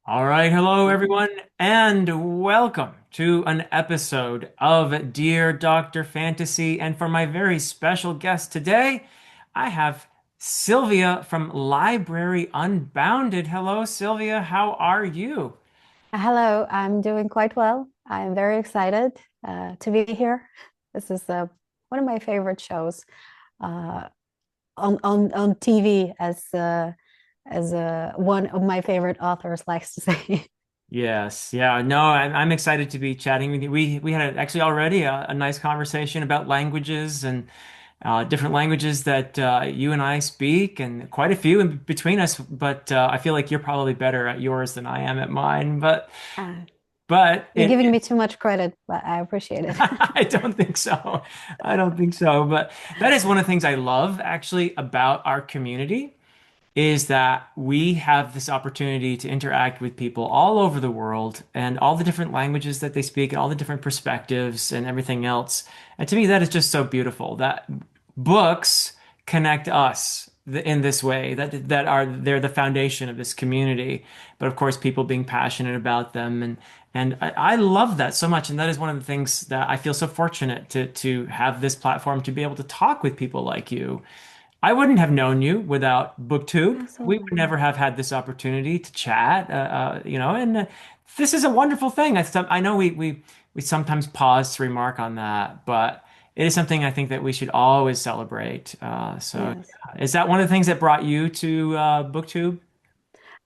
All right, hello everyone, and welcome to an episode of Dear Dr. Fantasy. And for my very special guest today, I have Silvia from Library Unbounded. Hello, Silvia, how are you? Hello, I'm doing quite well. I'm very excited to be here. This is one of my favorite shows uh, on TV, as one of my favorite authors likes to say. Yes, yeah, no, I'm excited to be chatting with you. We had actually already a nice conversation about languages and different languages that you and I speak, and quite a few in between us. But I feel like you're probably better at yours than I am at mine. But Uh, but you're it, giving me too much credit, but I appreciate it. I don't think so. I don't think so. But that is one of the things I love actually about our community is that we have this opportunity to interact with people all over the world and all the different languages that they speak and all the different perspectives and everything else. And to me, that is just so beautiful that books connect us in this way, that are they're the foundation of this community. But of course, people being passionate about them and I love that so much. And that is one of the things that I feel so fortunate to have this platform to be able to talk with people like you. I wouldn't have known you without BookTube. We would Absolutely. never have had this opportunity to chat, and this is a wonderful thing. I know we sometimes pause to remark on that, but it is something I think that we should always celebrate. Yes. Is that one of the things that brought you to BookTube?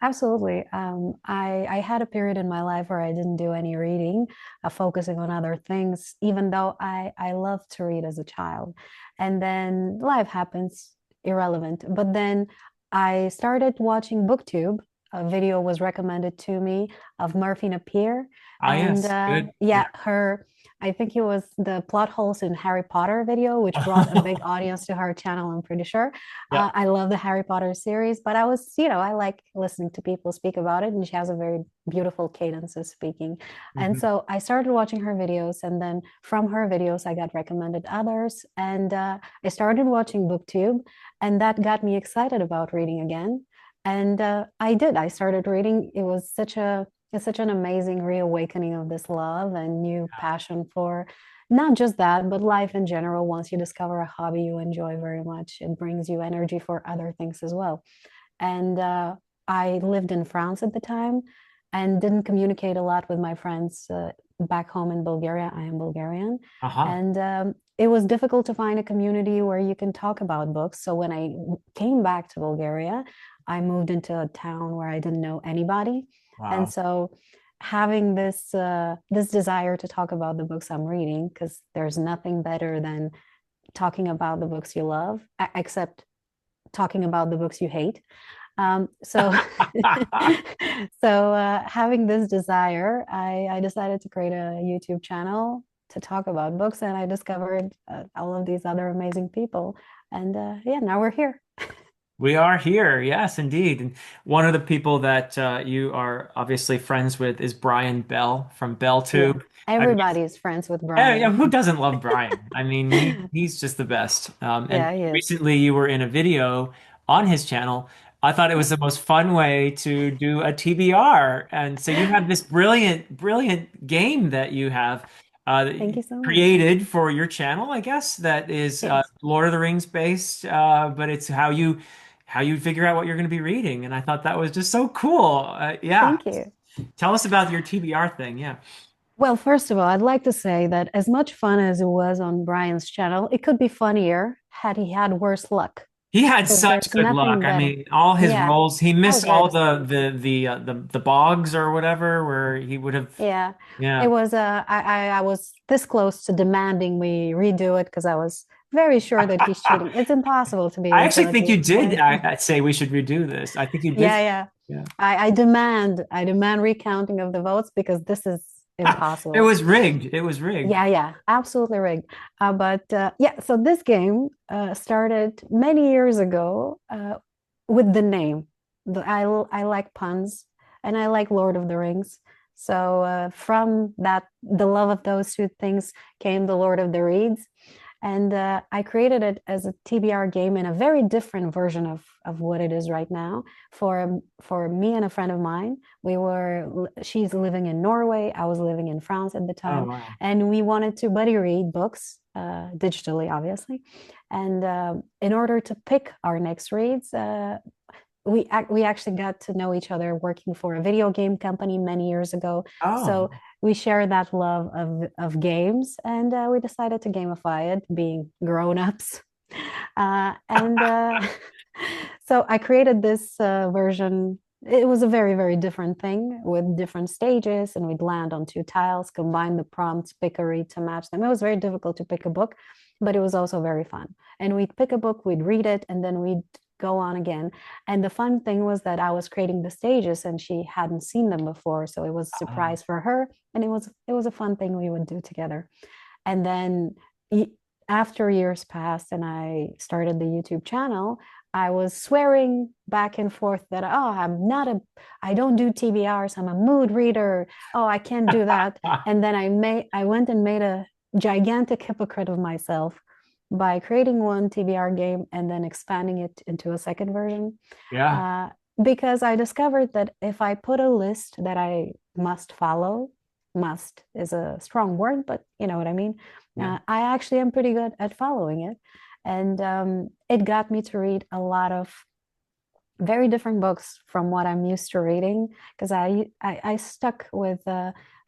Absolutely. I had a period in my life where I didn't do any reading, focusing on other things, even though I loved to read as a child. And then life happens, irrelevant. But then I started watching BookTube. A video was recommended to me of Murphy Napier. Ah, And yes, good. yeah, Yeah. I think it was the plot holes in Harry Potter video, which brought a big audience to her channel, I'm pretty sure. Yeah. I love the Harry Potter series, but I like listening to people speak about it, and she has a very beautiful cadence of speaking. And Mhm. so I started watching her videos, and then from her videos, I got recommended others, and I started watching BookTube, and that got me excited about reading again. And I did. I started reading. It's such an amazing reawakening of this love and new passion for not just that, but life in general. Once you discover a hobby you enjoy very much, it brings you energy for other things as well. And I lived in France at the time and didn't communicate a lot with my friends back home in Bulgaria. I am Bulgarian. Uh-huh. And it was difficult to find a community where you can talk about books. So when I came back to Bulgaria, I moved into a town where I didn't know anybody. And Wow. so having this desire to talk about the books I'm reading, because there's nothing better than talking about the books you love, except talking about the books you hate. So, having this desire, I decided to create a YouTube channel to talk about books, and I discovered all of these other amazing people. And yeah, now we're here. We are here, yes, indeed. And one of the people that you are obviously friends with is Brian Bell from Yeah, BellTube. I everybody is friends with Yeah, Brian. who doesn't love Brian? I mean, he's just the best. And Yeah, he is. recently you were in a video on his channel. I thought it was Yeah. the most fun way to do a TBR. And so you have this brilliant game that you have Thank you so much. created for your channel, I guess, that is Yes. Lord of the Rings based, but it's how you figure out what you're going to be reading. And I thought that was just so cool. Yeah. Thank you. Tell us about your TBR thing. Yeah. Well, first of all, I'd like to say that as much fun as it was on Brian's channel, it could be funnier had he had worse luck He had because such there's good luck. nothing I better. mean, all his Yeah, roles, he I missed was very all disappointed. the bogs or whatever where he would have, Yeah, it yeah. was. I was this close to demanding we redo it because I was very sure that he's cheating. It's impossible to be I this actually think you lucky. did say we should redo this. I think you did. Yeah, yeah. Yeah. I demand recounting of the votes because this is It impossible. was rigged. It was rigged. Yeah, yeah, absolutely rigged. But yeah, so this game started many years ago with the name. I like puns and I like Lord of the Rings. So from that, the love of those two things came the Lord of the Reeds. And I created it as a TBR game in a very different version of what it is right now. For me and a friend of mine, she's living in Norway, I was living in France at the Oh, time, wow. and we wanted to buddy read books digitally, obviously. And in order to pick our next reads, we actually got to know each other working for a video game company many years ago. So Oh, we share that love of games, and we decided to gamify it, being grown-ups. And so I created this version. It was a very, very different thing with different stages, and we'd land on two tiles, combine the prompts, pick a read to match them. It was very difficult to pick a book, but it was also very fun. And we'd pick a book, we'd read it, and then we'd go on again. And the fun thing was that I was creating the stages and she hadn't seen them before. So it was a oh, surprise for her. And it was a fun thing we would do together. And then after years passed and I started the YouTube channel, I was swearing back and forth that, oh, I don't do TBRs. I'm a mood reader. Oh, I can't do that. And then I went and made a gigantic hypocrite of myself by creating one TBR game and then expanding it into a second version. yeah, Uh, because I discovered that if I put a list that I must follow, must is a strong word, but you know what I mean. yeah. I actually am pretty good at following it. And it got me to read a lot of very different books from what I'm used to reading because I stuck with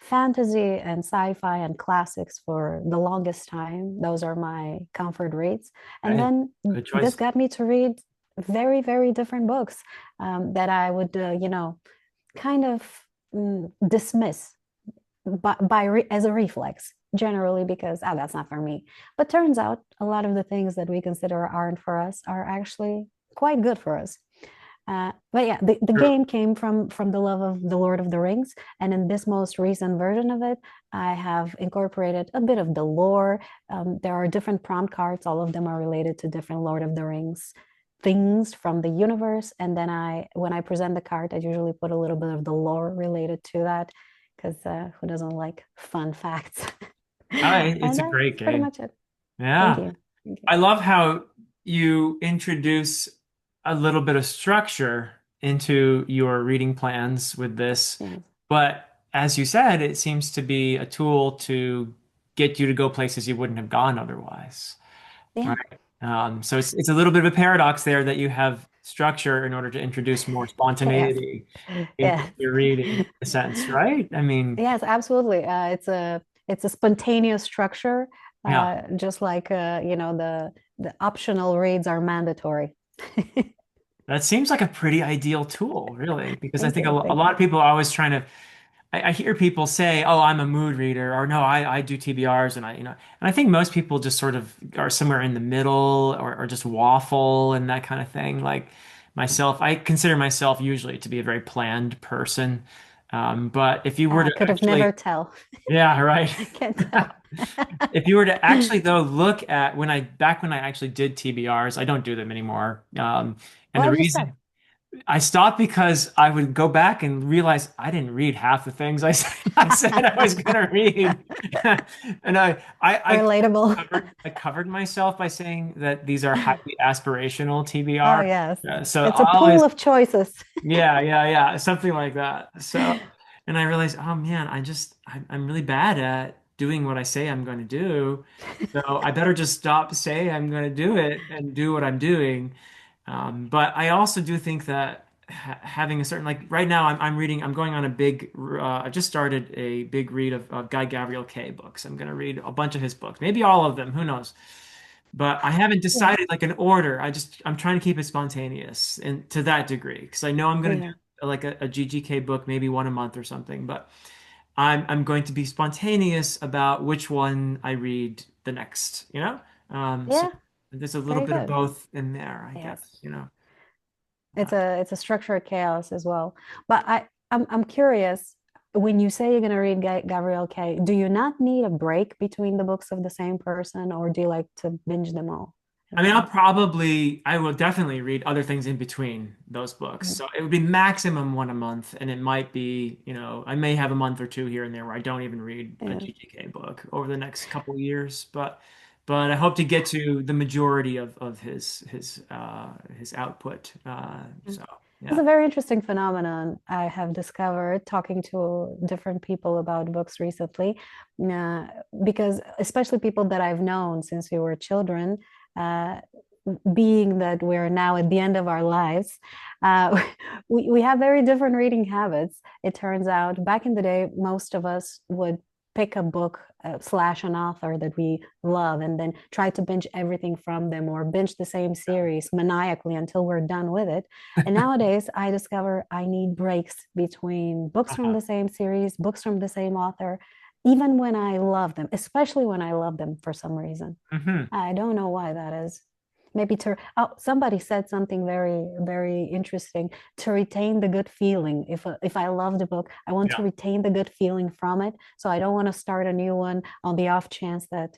fantasy and sci-fi and classics for the longest time. Those are my comfort reads. And Right. then Good this choice. got me to read very, very different books that I would, kind of dismiss as a reflex generally because that's not for me. But turns out a lot of the things that we consider aren't for us are actually quite good for us. But yeah, the True. game came from the love of the Lord of the Rings, and in this most recent version of it, I have incorporated a bit of the lore. There are different prompt cards; all of them are related to different Lord of the Rings things from the universe. And then when I present the card, I usually put a little bit of the lore related to that, because who doesn't like fun facts? It's And a great that's pretty game. much it. Thank Yeah. you. Thank you. I love how you introduce a little bit of structure into your reading plans with this. Yeah. But as you said, it seems to be a tool to get you to go places you wouldn't have gone otherwise. Yeah. Right. So it's a little bit of a paradox there that you have structure in order to introduce more Yes. spontaneity into Yes. your reading, in a sense, right? I mean, Yes, absolutely. It's a spontaneous structure, yeah, just like the optional reads are mandatory. that seems like a pretty ideal tool, really, because I Thank think you. a Thank lot you. of people are always trying to. I hear people say, "Oh, I'm a mood reader," or "No, I do TBRs," and I think most people just sort of are somewhere in the middle, or just waffle and that kind of thing. Like myself, I consider myself usually to be a very planned person. But if you were I to could have never actually, tell. yeah, right. I can't tell. If you were to actually though look at when I actually did TBRs, I don't do them anymore. And the Why'd you stop? reason I stopped because I would go back and realize I didn't read half the things I said I was going to read. And Relatable. I covered myself by saying that these are highly aspirational Oh, TBR. yes. So It's a I pool always, of choices. yeah, something like that. So, and I realized, oh man, I'm really bad at doing what I say I'm going to do. So I better just stop saying I'm going to do it and do what I'm doing. But I also do think that having a certain, like right now, I'm going on a big, I just started a big read of Guy Gavriel Kay books. I'm going to read a bunch of his books, maybe all of them, who knows? But I haven't Yeah. decided like an order. I'm trying to keep it spontaneous and to that degree because I know I'm going to Yeah. do like a GGK book, maybe one a month or something. But I'm going to be spontaneous about which one I read the next, you know? So Yeah. there's a little Very bit of good. both in there, I Yes. guess, you know. It's a structured chaos as well. But I'm curious, when you say you're going to read Gabrielle Kay, do you not need a break between the books of the same person, or do you like to binge them all at I mean, once? I will definitely read other things in between those books. So it would be maximum one a month, and it might be, I may have a month or two here and there where I don't even read a Yeah. GTK book over the next couple years. But but I hope to get to the majority of his output. So It's yeah. a very interesting phenomenon I have discovered talking to different people about books recently, uh, because especially people that I've known since we were children, uh, being that we're now at the end of our lives, uh, we have very different reading habits. It turns out back in the day, most of us would pick a book slash an author that we love and then try to binge everything from them or binge the same series maniacally until we're done with it. And nowadays, I discover I need breaks between books from Uh-huh. the same series, books from the same author, even when I love them, especially when I love them for some reason. Hmm. I don't know why that is. Maybe to, oh, somebody said something very, very interesting to retain the good feeling. If I love the book, I want to Yeah. retain the good feeling from it. So I don't want to start a new one on the off chance that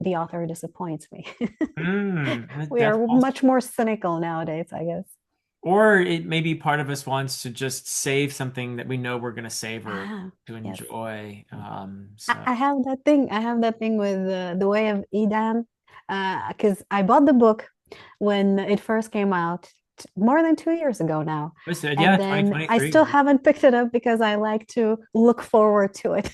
the author disappoints me. We That's are also, much more cynical nowadays, I guess. or it maybe part of us wants to just save something that we know we're going to savor Ah, to yes. enjoy. I have that thing. I have that thing with The Way of Eden, because I bought the book when it first came out more than 2 years ago now. I said, yeah, And then I 2023. still haven't picked it up because I like to look forward to it.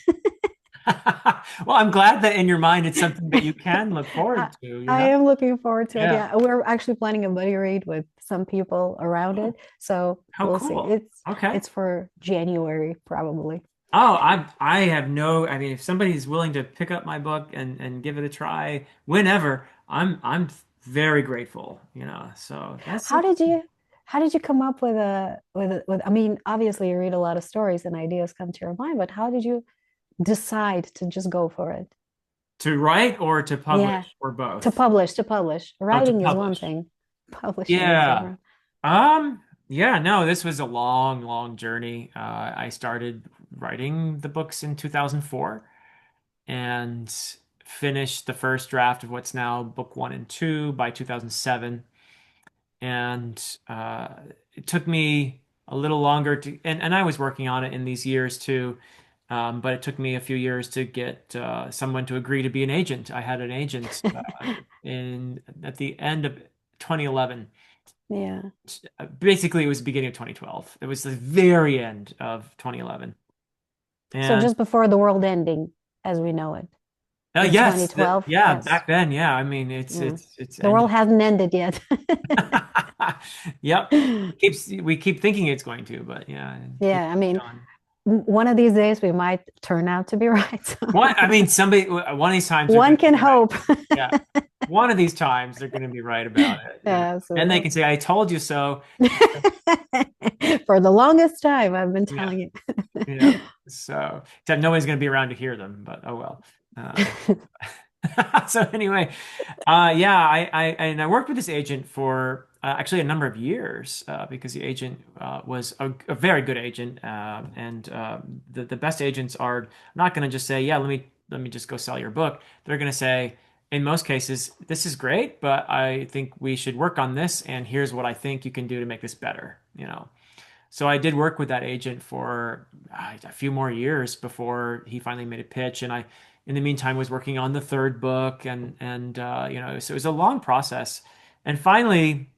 Well, I'm glad that in your mind it's something that you can look I, forward to, you I know? am looking forward to it. Yeah. Yeah, we're actually planning a buddy read with some people around Oh, it, so how we'll see. cool. Okay. It's for January probably. Oh, I have no, I mean, if somebody's willing to pick up my book and give it a try whenever, I'm very grateful, you know. So that's How so did you how did you come up with I mean, obviously you read a lot of stories and ideas come to your mind, but how did you decide to just go for it? to write or to Yeah, publish or to both. publish, to publish. Oh, to Writing is one publish. thing, publishing is Yeah. different. Yeah, no, this was a long, long journey. I started writing the books in 2004 and finished the first draft of what's now book one and two by 2007. And it took me a little longer to, and I was working on it in these years too. But it took me a few years to get someone to agree to be an agent. I had an agent in at the end of 2011. Yeah. Basically, it was the beginning of 2012. It was the very end of 2011. So And just before the world ending as we know it in yes, 2012. yeah, Yes. back then, yeah. I mean, Mm. it's The world ended. hasn't ended yet. Yep. We keep thinking it's going to, but yeah, it Yeah, keeps I mean, going. one of these days we might turn out to be right. So One, I mean, somebody, one of these times they're one going to can be right. hope. Yeah. One of these times they're going to be right about it, you know. Yeah, And they absolutely. can say, I told you so. For the longest time, I've been Yeah. telling Yeah. you. So, except nobody's going to be around to hear them, but oh well. So anyway, yeah, I worked with this agent for actually a number of years because the agent was a very good agent, and the best agents are not going to just say, yeah, let me just go sell your book. They're going to say, in most cases, this is great, but I think we should work on this, and here's what I think you can do to make this better, you know. So I did work with that agent for a few more years before he finally made a pitch, and I, in the meantime, was working on the third book, and you know, so it was a long process. And finally,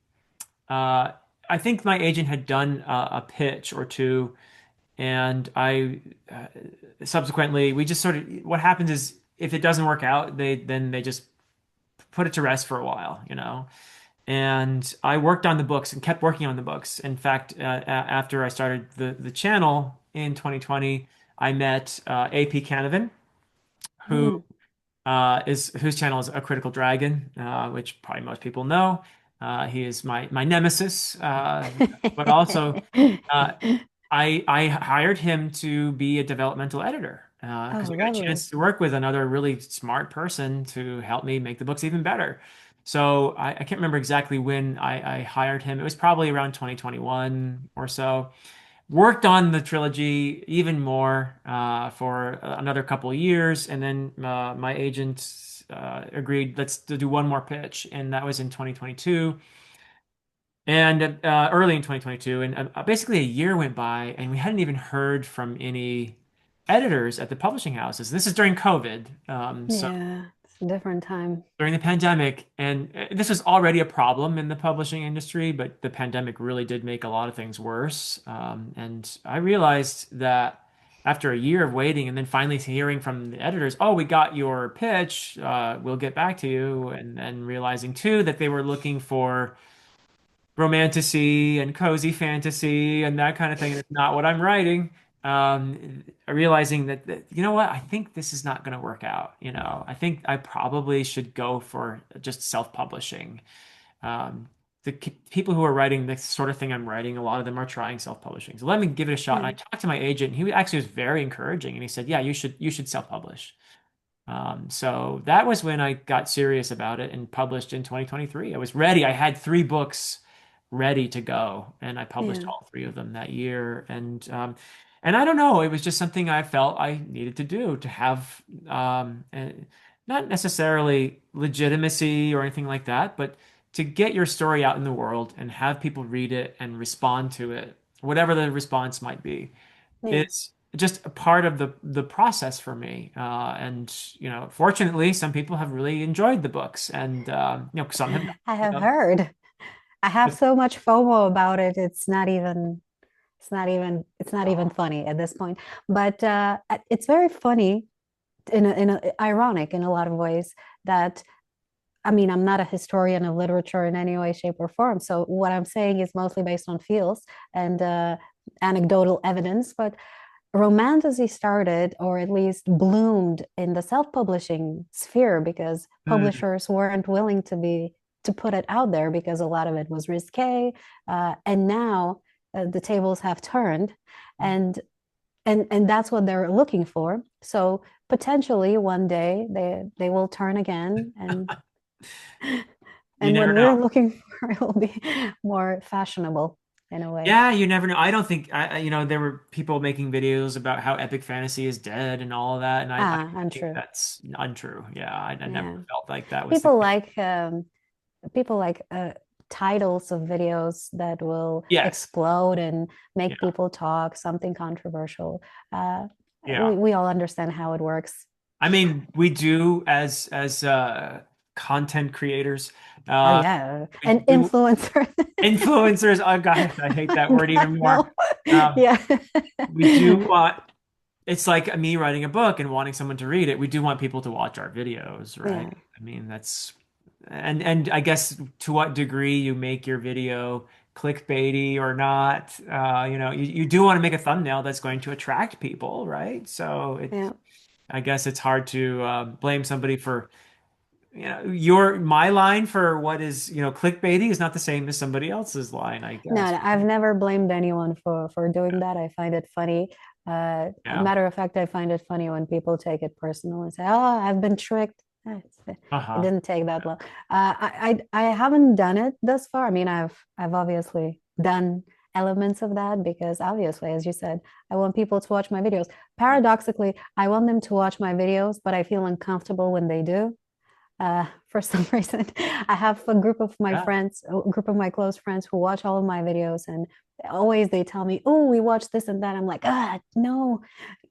uh, I think my agent had done a pitch or two, and I subsequently we just sort of what happens is if it doesn't work out, they just put it to rest for a while, you know. And I worked on the books and kept working on the books. In fact, after I started the channel in 2020, I met AP Canavan, who Mm. is whose channel is A Critical Dragon, which probably most people know. He is my nemesis, but also uh, I hired him to be a developmental editor Oh, because I got a lovely. chance to work with another really smart person to help me make the books even better. So I can't remember exactly when I hired him. It was probably around 2021 or so. Worked on the trilogy even more for another couple of years, and then my agent agreed, let's do one more pitch, and that was in 2022 and early in 2022. And basically a year went by, and we hadn't even heard from any editors at the publishing houses. This is during COVID, so Yeah. It's a different time. during the pandemic, and this was already a problem in the publishing industry, but the pandemic really did make a lot of things worse. And I realized that after a year of waiting, and then finally hearing from the editors, "Oh, we got your pitch. We'll get back to you," and realizing too that they were looking for romantasy and cozy fantasy and that kind of thing. That's not what I'm writing. Realizing that, you know what, I think this is not going to work out. I think I probably should go for just self-publishing. The people who are writing the sort of thing I'm writing, a lot of them are trying self-publishing. So let me give it a shot. And I Yeah, talked to my agent. He actually was very encouraging, and he said, "Yeah, you should self-publish." So that was when I got serious about it and published in 2023. I was ready. I had 3 books ready to go, and I published yeah, all 3 of them that year. And I don't know, it was just something I felt I needed to do to have not necessarily legitimacy or anything like that, but to get your story out in the world and have people read it and respond to it, whatever the response might be. yeah. It's just a part of the process for me. And fortunately, some people have really enjoyed the books, and some have not. I have heard. I have so much FOMO about it. It's not even funny at this point. But it's very funny ironic in a lot of ways that I mean, I'm not a historian of literature in any way, shape, or form. So what I'm saying is mostly based on feels and anecdotal evidence. But romantasy started, or at least bloomed, in the self-publishing sphere because Mm, publishers weren't willing to put it out there because a lot of it was risque. And now the tables have turned, and and that's what they're looking for. So potentially one day they will turn again, you and never what we're know. looking for will be more fashionable in a way. Yeah, you never know. I don't think there were people making videos about how epic fantasy is dead and all of that, and I think Untrue. that's untrue. Yeah, I never Yeah. felt like that was the People case. like people like titles of videos that will Yes. explode and Yeah. make people talk, something controversial. Uh, we, Yeah. we all understand how it works. I mean, we do as content creators. Oh Uh, yeah, we and do influencer. influencers. Oh God, I hate that word God, even no. more. Um, Yeah. we do want. It's like me writing a book and wanting someone to read it. We do want people to watch our videos, right? Yeah. I mean, that's and I guess to what degree you make your video clickbaity or not. You do want to make a thumbnail that's going to attract people, right? So Yeah. I guess it's hard to blame somebody for, your my line for what is, clickbaity is not the same as somebody else's line, I No, guess. no, I've never blamed anyone for doing that. I find it funny. A Yeah. matter of fact, I find it funny when people take it personal and say, "Oh, I've been tricked." It Uh-huh. didn't take that long. I haven't done it thus far. I mean, I've obviously done elements of that because obviously, as you said, I want people to watch my videos. Paradoxically, I want them to watch my videos, but I feel uncomfortable when they do for some reason. I have a group of my Yeah. friends, a group of my close friends who watch all of my videos, and always they tell me, "Oh, we watch this and that." I'm like, ah, no,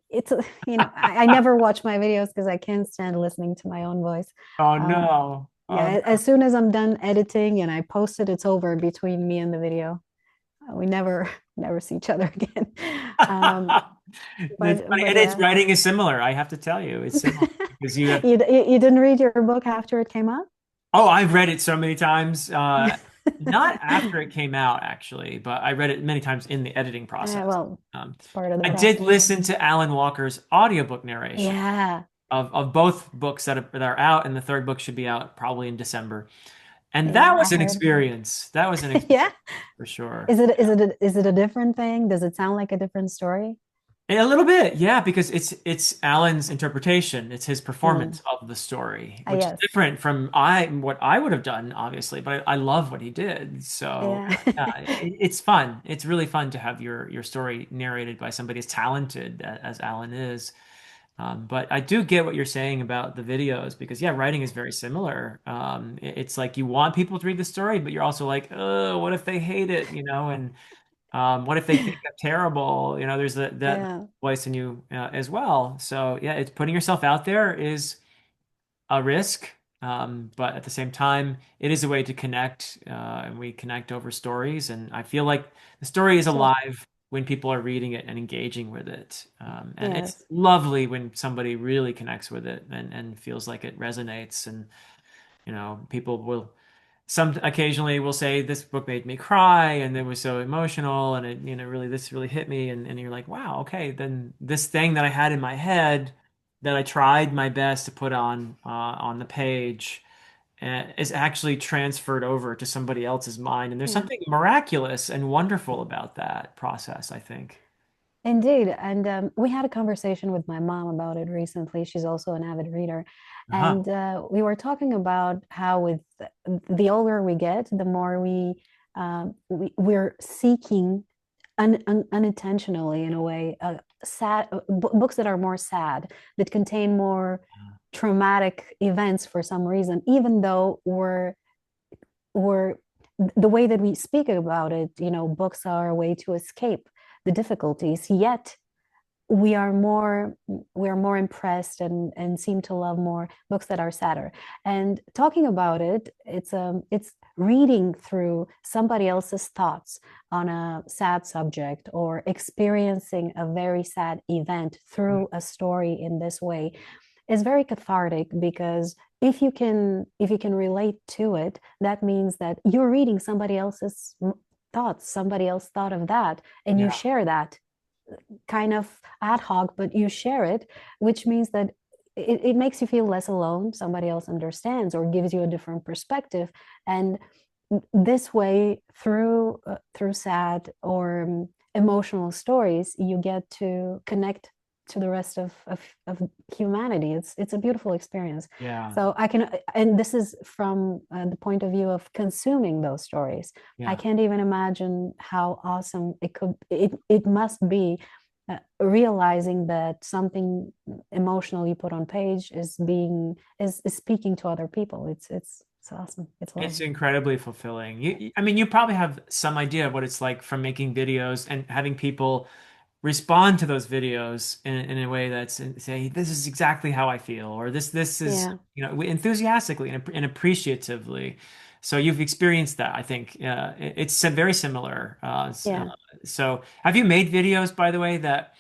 it's I never watch my videos because I can't stand listening to my own voice. Oh Um, no. Oh yeah, as soon as I'm done editing and I post it, it's over between me and the video. We never see each other again. Um, That's funny. but And its yeah. writing is similar. I have to tell you, it's similar because you have. You didn't read your book after it came out? Oh, I've read it so many times. Not after it came out, actually, but I read it many times in the editing process. Well, Um, it's part of the I did process. listen to Alan Walker's audiobook narration Yeah. of both books that are out, and the third book should be out probably in December. And Yeah, that I was an heard. experience. That was an experience Yeah. for sure. Is it a different thing? Does it sound like a different story? A little bit, yeah, because it's Alan's interpretation, it's his Hmm. performance of the story, which is Yes. different from I what I would have done, obviously, but I love what he did. So Yeah. yeah, it's fun. It's really fun to have your story narrated by somebody as talented as Alan is. But I do get what you're saying about the videos because yeah, writing is very similar. It's like you want people to read the story, but you're also like, oh, what if they hate it, and what if they think I'm terrible? There's that Yeah. voice in you as well. So yeah, it's putting yourself out there is a risk, but at the same time, it is a way to connect, and we connect over stories. And I feel like the story is So, alive when people are reading it and engaging with it. And it's yes. lovely when somebody really connects with it and feels like it resonates. And, people will some occasionally will say this book made me cry and it was so emotional and it, really, this really hit me. And you're like, wow, okay, then this thing that I had in my head that I tried my best to put on the page is actually transferred over to somebody else's mind. And there's Yeah. something miraculous and wonderful about that process, I think. Indeed. And we had a conversation with my mom about it recently. She's also an avid reader. Uh-huh. And we were talking about how, with the older we get, the more we're seeking unintentionally, in a way, sad books that are more sad, that contain more traumatic events for some reason, even though we're the way that we speak about it, books are a way to escape the difficulties, yet we are more impressed and seem to love more books that are sadder. And talking about it, it's reading through somebody else's thoughts on a sad subject, or experiencing a very sad event through a story in this way, is very cathartic, because if you can relate to it, that means that you're reading somebody else's thoughts. Somebody else thought of that, and you Yeah. share that, kind of ad hoc, but you share it, which means that it makes you feel less alone. Somebody else understands or gives you a different perspective. And this way, through sad or emotional stories, you get to connect to the rest of humanity. It's a beautiful experience. Yeah. So and this is from the point of view of consuming those stories. I Yeah. can't even imagine how awesome it must be, realizing that something emotional you put on page is speaking to other people. It's awesome. It's It's lovely. incredibly fulfilling. I mean, you probably have some idea of what it's like from making videos and having people respond to those videos in a way that's say, this is exactly how I feel, or this is, Yeah, enthusiastically and appreciatively. So you've experienced that, I think. It's very similar. yeah. So have you made videos, by the way, that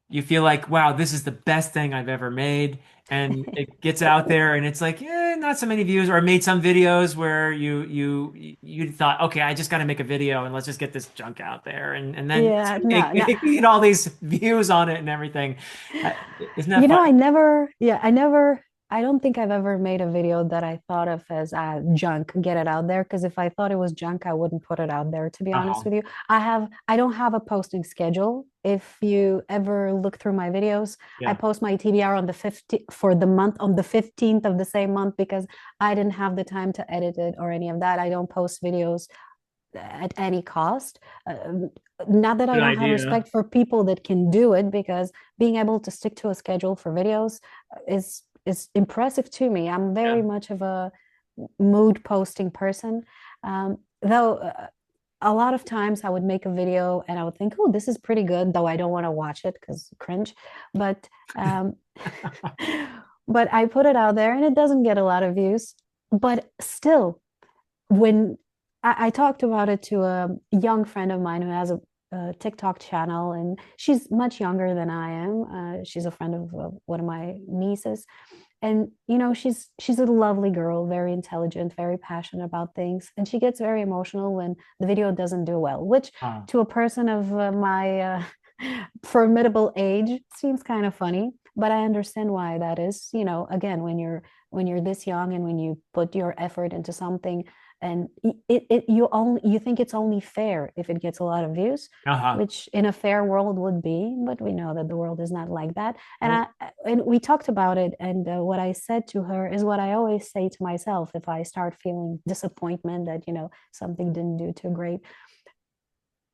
you feel like, wow, this is the best thing I've ever made, and it gets out there and it's like, not so many views, or made some videos where you thought, okay, I just got to make a video and let's just get this junk out there, and then Yeah, no, no. you get all these views on it and everything. Uh, Isn't that You fun? know, I don't think I've ever made a video that I thought of as junk, get it out there. Because if I thought it was junk, I wouldn't put it out there, to be honest Oh, with you. I don't have a posting schedule. If you ever look through my videos, I yeah. post my TBR on the 50 for the month on the 15th of the same month, because I didn't have the time to edit it or any of that. I don't post videos at any cost. Not that I Good don't have idea. respect for people that can do it, because being able to stick to a schedule for videos is impressive to me. I'm Yeah. very much of a mood posting person. Though a lot of times I would make a video and I would think, oh, this is pretty good, though I don't want to watch it because cringe. But but I put it out there and it doesn't get a lot of views. But still, when I talked about it to a young friend of mine who has a TikTok channel, and she's much younger than I am. She's a friend of one of my nieces, and she's a lovely girl, very intelligent, very passionate about things, and she gets very emotional when the video doesn't do well, which Oh, to a person of my formidable age seems kind of funny. But I understand why that is. Again, when you're this young and when you put your effort into something, and you think it's only fair if it gets a lot of views, uh-huh. which in a fair world would be, but we know that the world is not like that. And Nope. we talked about it, and what I said to her is what I always say to myself if I start feeling disappointment that something didn't do too great.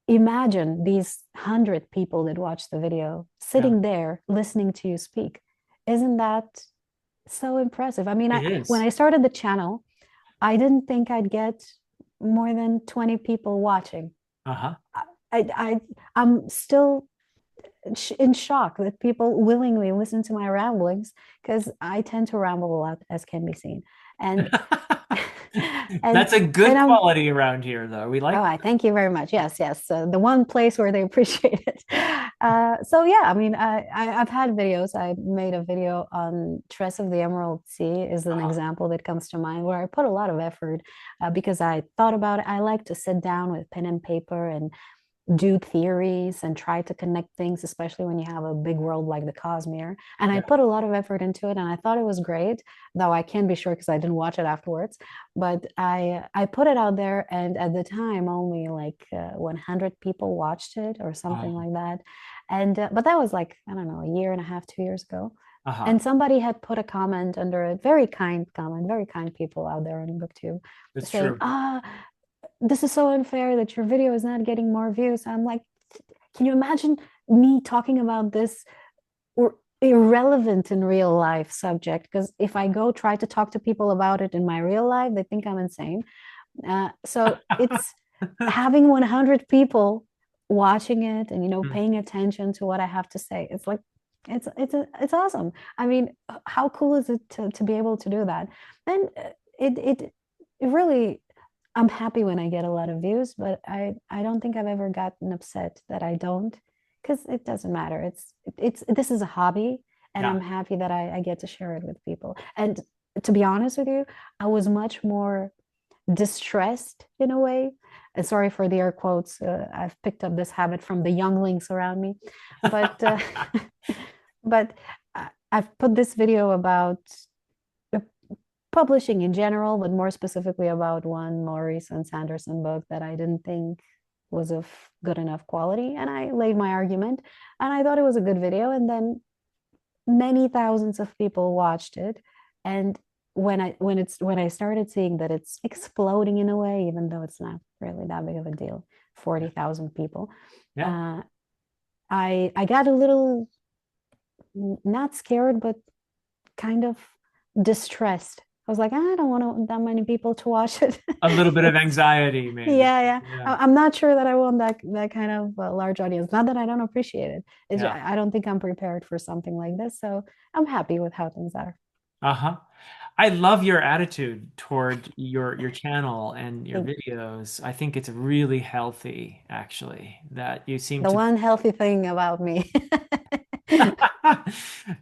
Imagine these 100 people that watch the video Yeah, sitting there listening to you speak. Isn't that so impressive? I mean, it when is. I started the channel, I didn't think I'd get more than 20 people watching. Uh-huh. I I'm still in shock that people willingly listen to my ramblings because I tend to ramble a lot, as can be seen. And and That's a good and I'm quality around here, though. We oh, like I thank you very much. Yes, yes. The one place where they appreciate it. So yeah, I mean, I've had videos. I made a video on Tress of the Emerald Sea is an uh, example that comes to mind where I put a lot of effort because I thought about it. I like to sit down with pen and paper and do theories and try to connect things, especially when you have a big world like the Cosmere. And I yeah. put a lot of effort into it, and I thought it was great, though I can't be sure because I didn't watch it afterwards. But I put it out there, and at the time, only like 100 people watched it or something Um, like that. And but that was like I don't know, a year and a half, 2 years ago. uh-huh. And somebody had put a comment under it, very kind comment, very kind people out there on BookTube, It's saying, true. this is so unfair that your video is not getting more views. I'm like, can you imagine me talking about this or irrelevant in real life subject? Because if I go try to talk to people about it in my real life, they think I'm insane. So it's having 100 people watching it and Mm, paying attention to what I have to say. It's like it's awesome. I mean, how cool is it to be able to do that? And it really I'm happy when I get a lot of views, but I don't think I've ever gotten upset that I don't, because it doesn't matter. It's this is a hobby, and yeah. I'm happy that I get to share it with people. And to be honest with you, I was much more distressed in a way. And sorry for the air quotes. I've picked up this habit from the younglings around me, but but I've put this video about publishing in general, but more specifically about one more recent Sanderson book that I didn't think was of good enough quality. And I laid my argument, and I thought it was a good video. And then many thousands of people watched it. And when I started seeing that it's exploding in a way, even though it's not really that big of a deal, 40,000 people, Yeah. uh, I got a little not scared, but kind of distressed. I was like, I don't want that many people to watch it. A little bit of It's anxiety, maybe. yeah, yeah. Yeah. I'm not sure that I want that kind of large audience. Not that I don't appreciate it. Yeah. I don't think I'm prepared for something like this. So I'm happy with how things are. Uh-huh. I love your attitude toward your channel and your Thank videos. I think it's really healthy, actually, that you seem the to one healthy thing about me.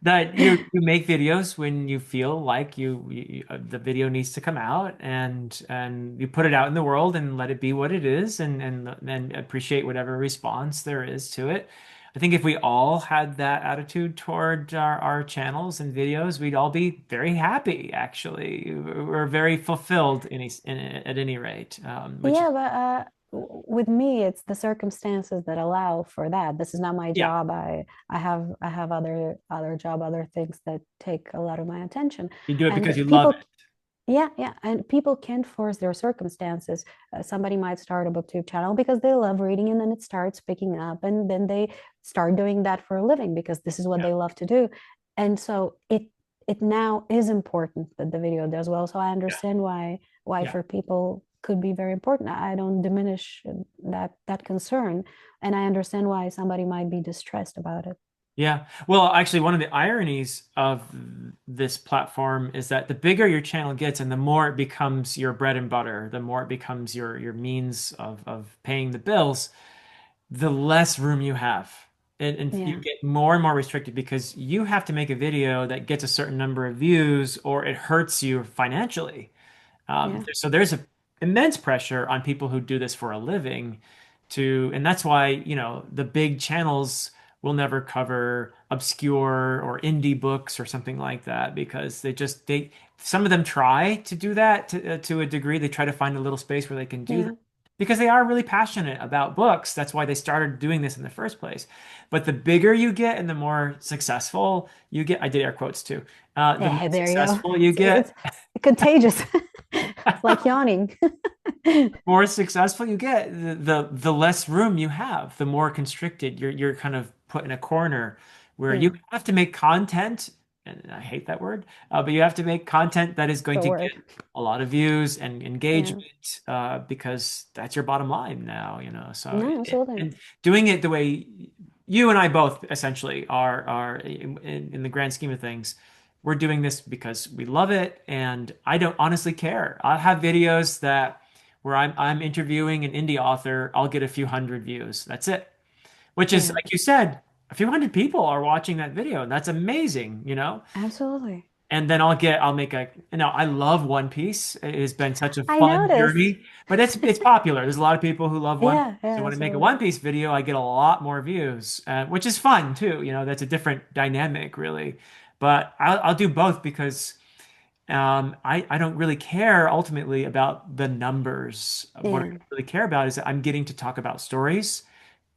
that you make videos when you feel like the video needs to come out and you put it out in the world and let it be what it is and appreciate whatever response there is to it. I think if we all had that attitude toward our channels and videos, we'd all be very happy, actually. We're very fulfilled at any rate, which Yeah, but with me, it's the circumstances that allow for that. This is not my yeah, job. I have other job, other things that take a lot of my attention. you do it And because you love people, it. yeah, yeah, and people can't force their circumstances. Somebody might start a booktube channel because they love reading, and then it starts picking up, and then they start doing that for a living because this is what Yeah, they love to do. And so it now is important that the video does well. So I yeah, understand why yeah. for people could be very important. I don't diminish that concern, and I understand why somebody might be distressed about it. Yeah. Well, actually, one of the ironies of this platform is that the bigger your channel gets and the more it becomes your bread and butter, the more it becomes your means of paying the bills, the less room you have. And you Yeah, get more and more restricted because you have to make a video that gets a certain number of views or it hurts you financially. yeah, So there's a immense pressure on people who do this for a living and that's why, the big channels will never cover obscure or indie books or something like that because some of them try to do that to a degree. They try to find a little space where they can do that yeah, because they are really passionate about books. That's why they started doing this in the first place. But the bigger you get and the more successful you get, I did air quotes too. The more yeah. There you go. successful you It's get, contagious. It's like yawning. more successful you get, the less room you have, the more constricted you're kind of put in a corner where you Yeah, have to make content, and I hate that word, but you have to make content that is going the to get word. a lot of views and Yeah. engagement, because that's your bottom line now, so No, absolutely. and doing it the way you and I both essentially are in the grand scheme of things, we're doing this because we love it, and I don't honestly care. I'll have videos that where I'm interviewing an indie author, I'll get a few hundred views. That's it. Which is Yeah, like you said, a few hundred people are watching that video, and that's amazing, absolutely. And then I'll make I love One Piece. It has been such a I fun noticed. journey, but it's popular. There's a lot of people who love One Piece. Yeah, So yeah, when I make a absolutely. One Piece video, I get a lot more views, which is fun too. That's a different dynamic, really. But I'll do both because I don't really care ultimately about the numbers. What I Yeah, really care about is that I'm getting to talk about stories,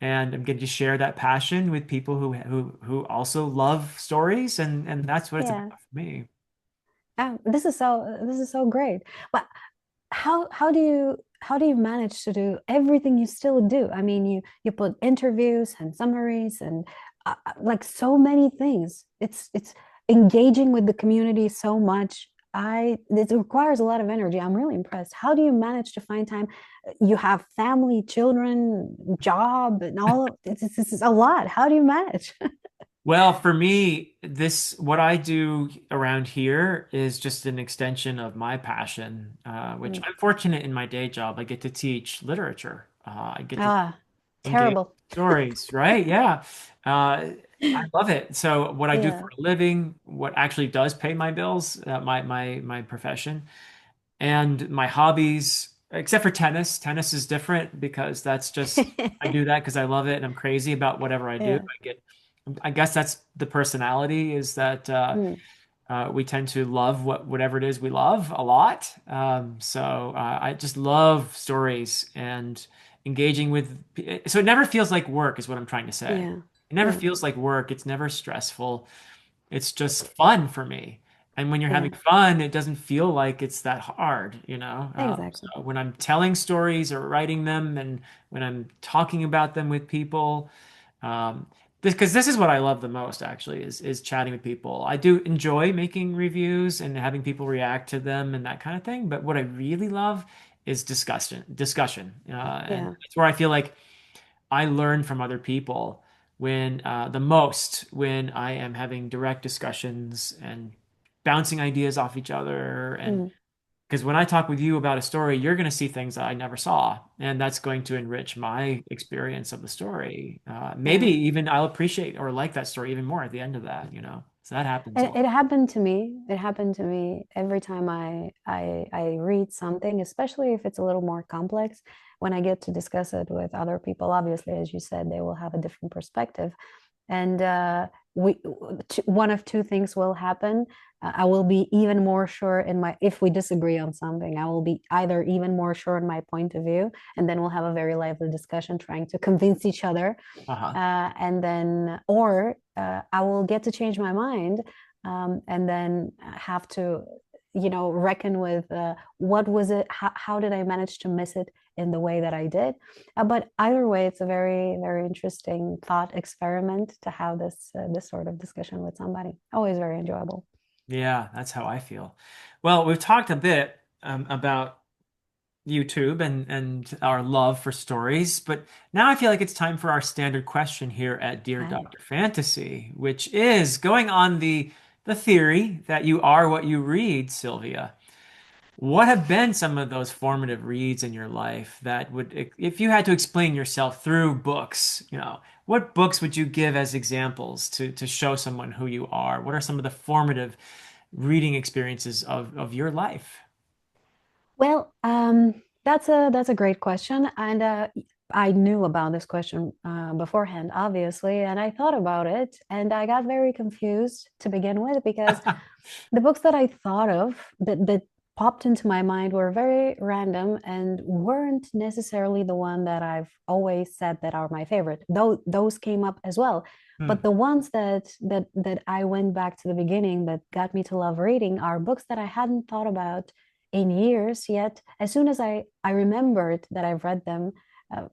and I'm getting to share that passion with people who also love stories, and that's what it's yeah. about for me. This is so great. But how do you manage to do everything you still do? I mean, you put interviews and summaries and like so many things. It's engaging with the community so much. It requires a lot of energy. I'm really impressed. How do you manage to find time? You have family, children, job, and all of this is a lot. How do you manage? Well, for me, what I do around here is just an extension of my passion, which Mm. I'm fortunate in my day job. I get to teach literature. I get to Ah, engage terrible. stories, right? Yeah. I love it. So what I do for Yeah. a living, what actually does pay my bills, my profession, and my hobbies, except for tennis. Tennis is different because that's just I do that because I love it and I'm crazy about whatever I do. Yeah. I guess that's the personality is that Mm. we tend to love whatever it is we love a lot. So I just love stories and engaging with. So it never feels like work, is what I'm trying to say. Yeah. It never Yeah. feels like work. It's never stressful. It's just fun for me. And when you're having Yeah. fun, it doesn't feel like it's that hard. Exactly. So when I'm telling stories or writing them, and when I'm talking about them with people, um, because this is what I love the most, actually, is chatting with people. I do enjoy making reviews and having people react to them and that kind of thing. But what I really love is and Yeah. it's where I feel like I learn from other people the most when I am having direct discussions and bouncing ideas off each other. And Mm. because when I talk with you about a story, you're going to see things that I never saw, and that's going to enrich my experience of the story. Maybe Yeah. even I'll appreciate or like that story even more at the end of that. So that happens a It, lot. it happened to me. It happened to me every time I read something, especially if it's a little more complex. When I get to discuss it with other people, obviously, as you said, they will have a different perspective. And one of two things will happen. I will be even more sure if we disagree on something, I will be either even more sure in my point of view, and then we'll have a very lively discussion trying to convince each other. Uh-huh. And then, or I will get to change my mind, and then have to, reckon with what was it? How did I manage to miss it in the way that I did? But either way, it's a very, very interesting thought experiment to have this sort of discussion with somebody. Always very enjoyable. Yeah, that's how I feel. Well, we've talked a bit about YouTube and our love for stories. But now I feel like it's time for our standard question here at Dear Hi. Dr. Fantasy, which is going on the theory that you are what you read, Sylvia. What have been some of those formative reads in your life that would, if you had to explain yourself through books, what books would you give as examples to show someone who you are? What are some of the formative reading experiences of your life? Well, that's a great question, and I knew about this question beforehand, obviously, and I thought about it, and I got very confused to begin with because the books that I thought of that popped into my mind were very random and weren't necessarily the one that I've always said that are my favorite. Though those came up as well. But Hmm. the ones that I went back to the beginning that got me to love reading are books that I hadn't thought about in years yet. As soon as I remembered that I've read them, uh,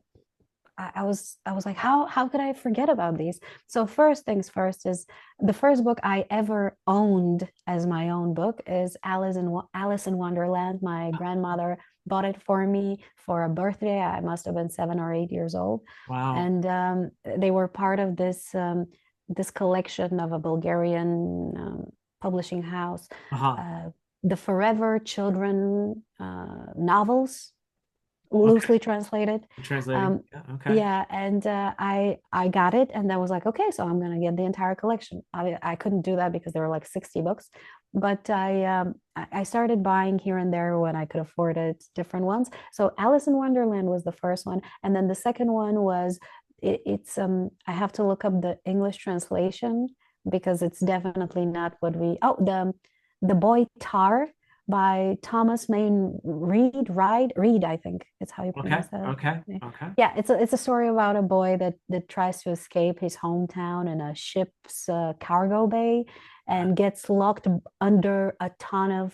I was like, how could I forget about these? So first things first is the first book I ever owned as my own book is Alice in Wonderland. My grandmother bought it for me for a birthday. I must have been 7 or 8 years old, Wow. and they were part of this collection of a Bulgarian publishing house, Uh-huh. uh, the Forever Children novels, Okay. loosely translated. Translating. Um, Yeah. Okay. yeah, and I got it, and I was like, okay, so I'm gonna get the entire collection. I couldn't do that because there were like 60 books, but I started buying here and there when I could afford it, different ones. So Alice in Wonderland was the first one, and then the second one was it's I have to look up the English translation because it's definitely not what we the Boy Tar by Thomas Main Reed, I think it's how you Okay. pronounce that. Okay. Okay. Yeah, it's a story about a boy that tries to escape his hometown in a ship's cargo bay and gets locked under a ton of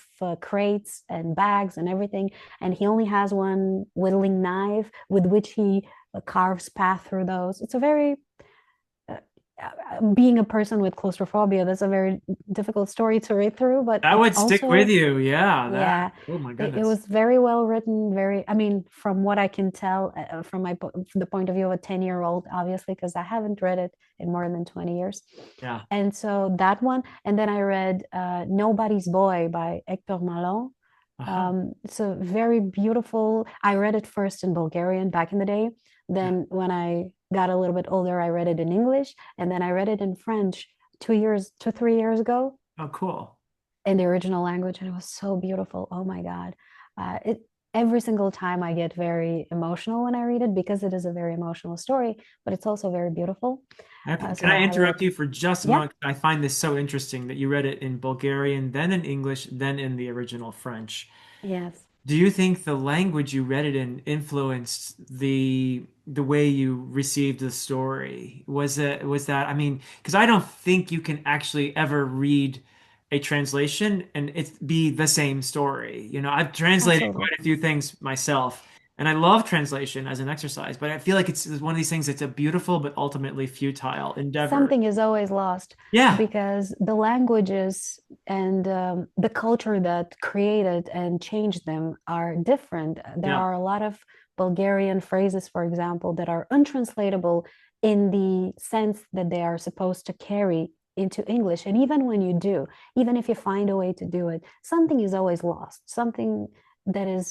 crates and bags and everything. And he only has one whittling knife with which he carves path through those. It's a very being a person with claustrophobia, that's a very difficult story to read through, but That it's would stick with also, you. Yeah. That. yeah, Oh my it goodness. was very well written. Very, I mean, from what I can tell, from the point of view of a 10-year-old, obviously, because I haven't read it in more than 20 years. Yeah. And so that one, and then I read Nobody's Boy by Hector Malon. Uh-huh. It's a very beautiful. I read it first in Bulgarian back in the day. Yeah. Then when I got a little bit older, I read it in English, and then I read it in French 2 years, 3 years ago Oh, cool. in the original language, and it was so beautiful. Oh my God. It every single time I get very emotional when I read it because it is a very emotional story, but it's also very beautiful. Can So I I highly interrupt you recommend. for just a Yeah, moment? I find this so interesting that you read it in Bulgarian, then in English, then in the original French. yes, Do you think the language you read it in influenced the way you received the story? Was that, I mean, because I don't think you can actually ever read a translation and it be the same story. You know, I've translated absolutely. quite a few things myself, and I love translation as an exercise, but I feel like it's one of these things that's a beautiful but ultimately futile endeavor. Something is always lost Yeah, because the languages and the culture that created and changed them are different. There yeah, are a lot of Bulgarian phrases, for example, that are untranslatable in the sense that they are supposed to carry into English. And even when you do, even if you find a way to do it, something is always lost, something that is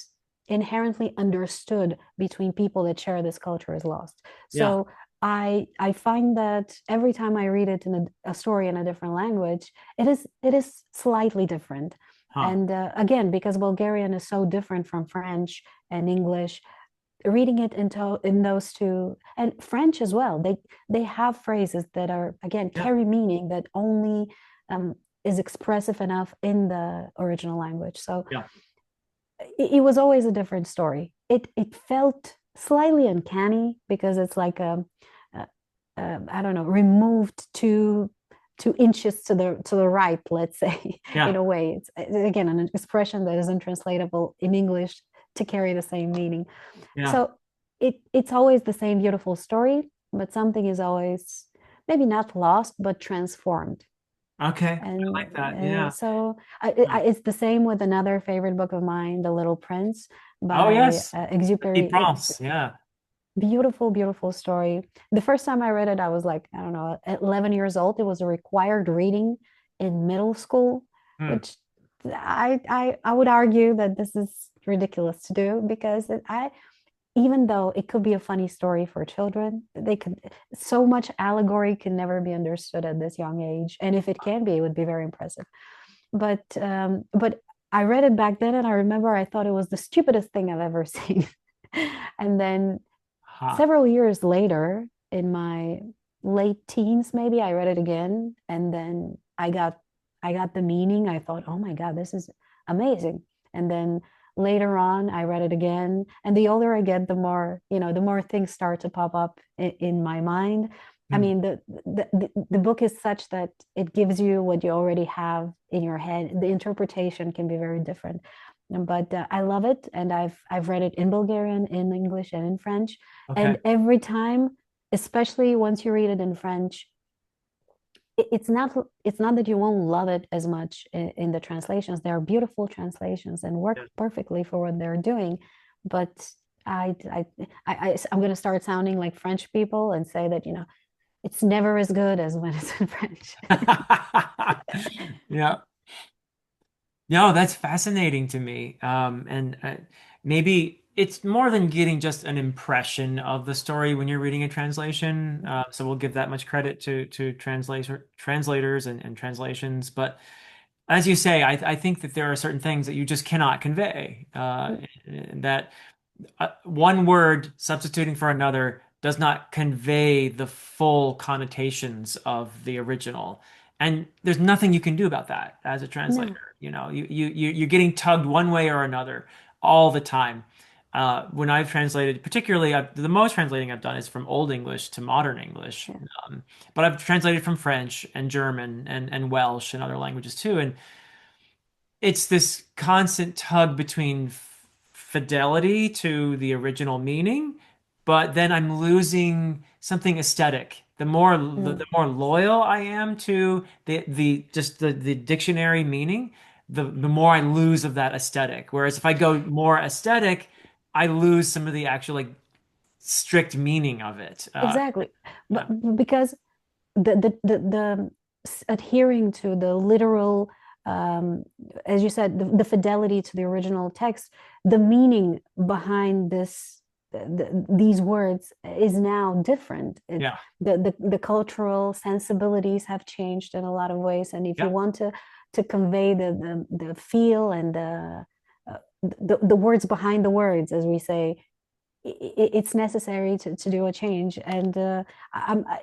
inherently understood between people that share this culture is lost. yeah. So I find that every time I read it in a story in a different language, it is slightly different. Huh. And again, because Bulgarian is so different from French and English, reading it in those two and French as well, they have phrases that are again Yeah, carry meaning that only um, is expressive enough in the original language. So yeah, it was always a different story. It felt slightly uncanny because it's like I don't know, removed 2 inches to the right, let's say, in yeah, a way. It's again an expression that is untranslatable in English to carry the same meaning. yeah. So it's always the same beautiful story, but something is always maybe not lost, but transformed. Okay, I And like that. Yeah. so Yeah. it's the same with another favorite book of mine, The Little Prince Oh by yes, Petit Exupery. Prince. Yeah. Beautiful, beautiful story. The first time I read it, I was like, I don't know, 11 years old. It was a required reading in middle school, Hmm. which I would argue that this is ridiculous to do because even though it could be a funny story for children, they could so much allegory can never be understood at this young age. And if it can be, it would be very impressive. But I read it back then and I remember I thought it was the stupidest thing I've ever seen. And then Ha. several years later, in my late teens, maybe I read it again, and then I got the meaning. I thought, oh my God, this is amazing. And then later on, I read it again, and the older I get, the more things start to pop up in my mind. I Hmm. mean, the book is such that it gives you what you already have in your head. The interpretation can be very different. but I love it, and I've read it in Bulgarian, in English, and in French. Okay. And every time, especially once you read it in French, it's not that you won't love it as much in the translations. They are beautiful translations and work Yeah. perfectly for what they're doing. But I'm going to start sounding like French people and say that, it's never as good as when it's in French. Yeah. No, that's fascinating to me. And maybe it's more than getting just an impression of the story when you're reading a translation. So we'll give that much credit to translators and translations. But as you say, I think that there are certain things that you just cannot convey. That one word substituting for another does not convey the full connotations of the original. And there's nothing you can do about that as a No, translator. You're getting tugged one way or another all the time. When I've translated, particularly the most translating I've done is from Old English to Modern English. yeah, But I've translated from French and German and Welsh and other languages too. And it's this constant tug between fidelity to the original meaning, but then I'm losing something aesthetic. The mm, more loyal I am to the dictionary meaning, the more I lose of that aesthetic. Whereas if I go more aesthetic, I lose some of the actual like strict meaning of it. exactly. But Yeah, because the adhering to the literal, um, as you said, the fidelity to the original text, the meaning behind these words is now different. yeah, The cultural sensibilities have changed in a lot of ways, and if you yeah, want to convey the feel and the words behind the words, as we say, it's necessary to do a change. And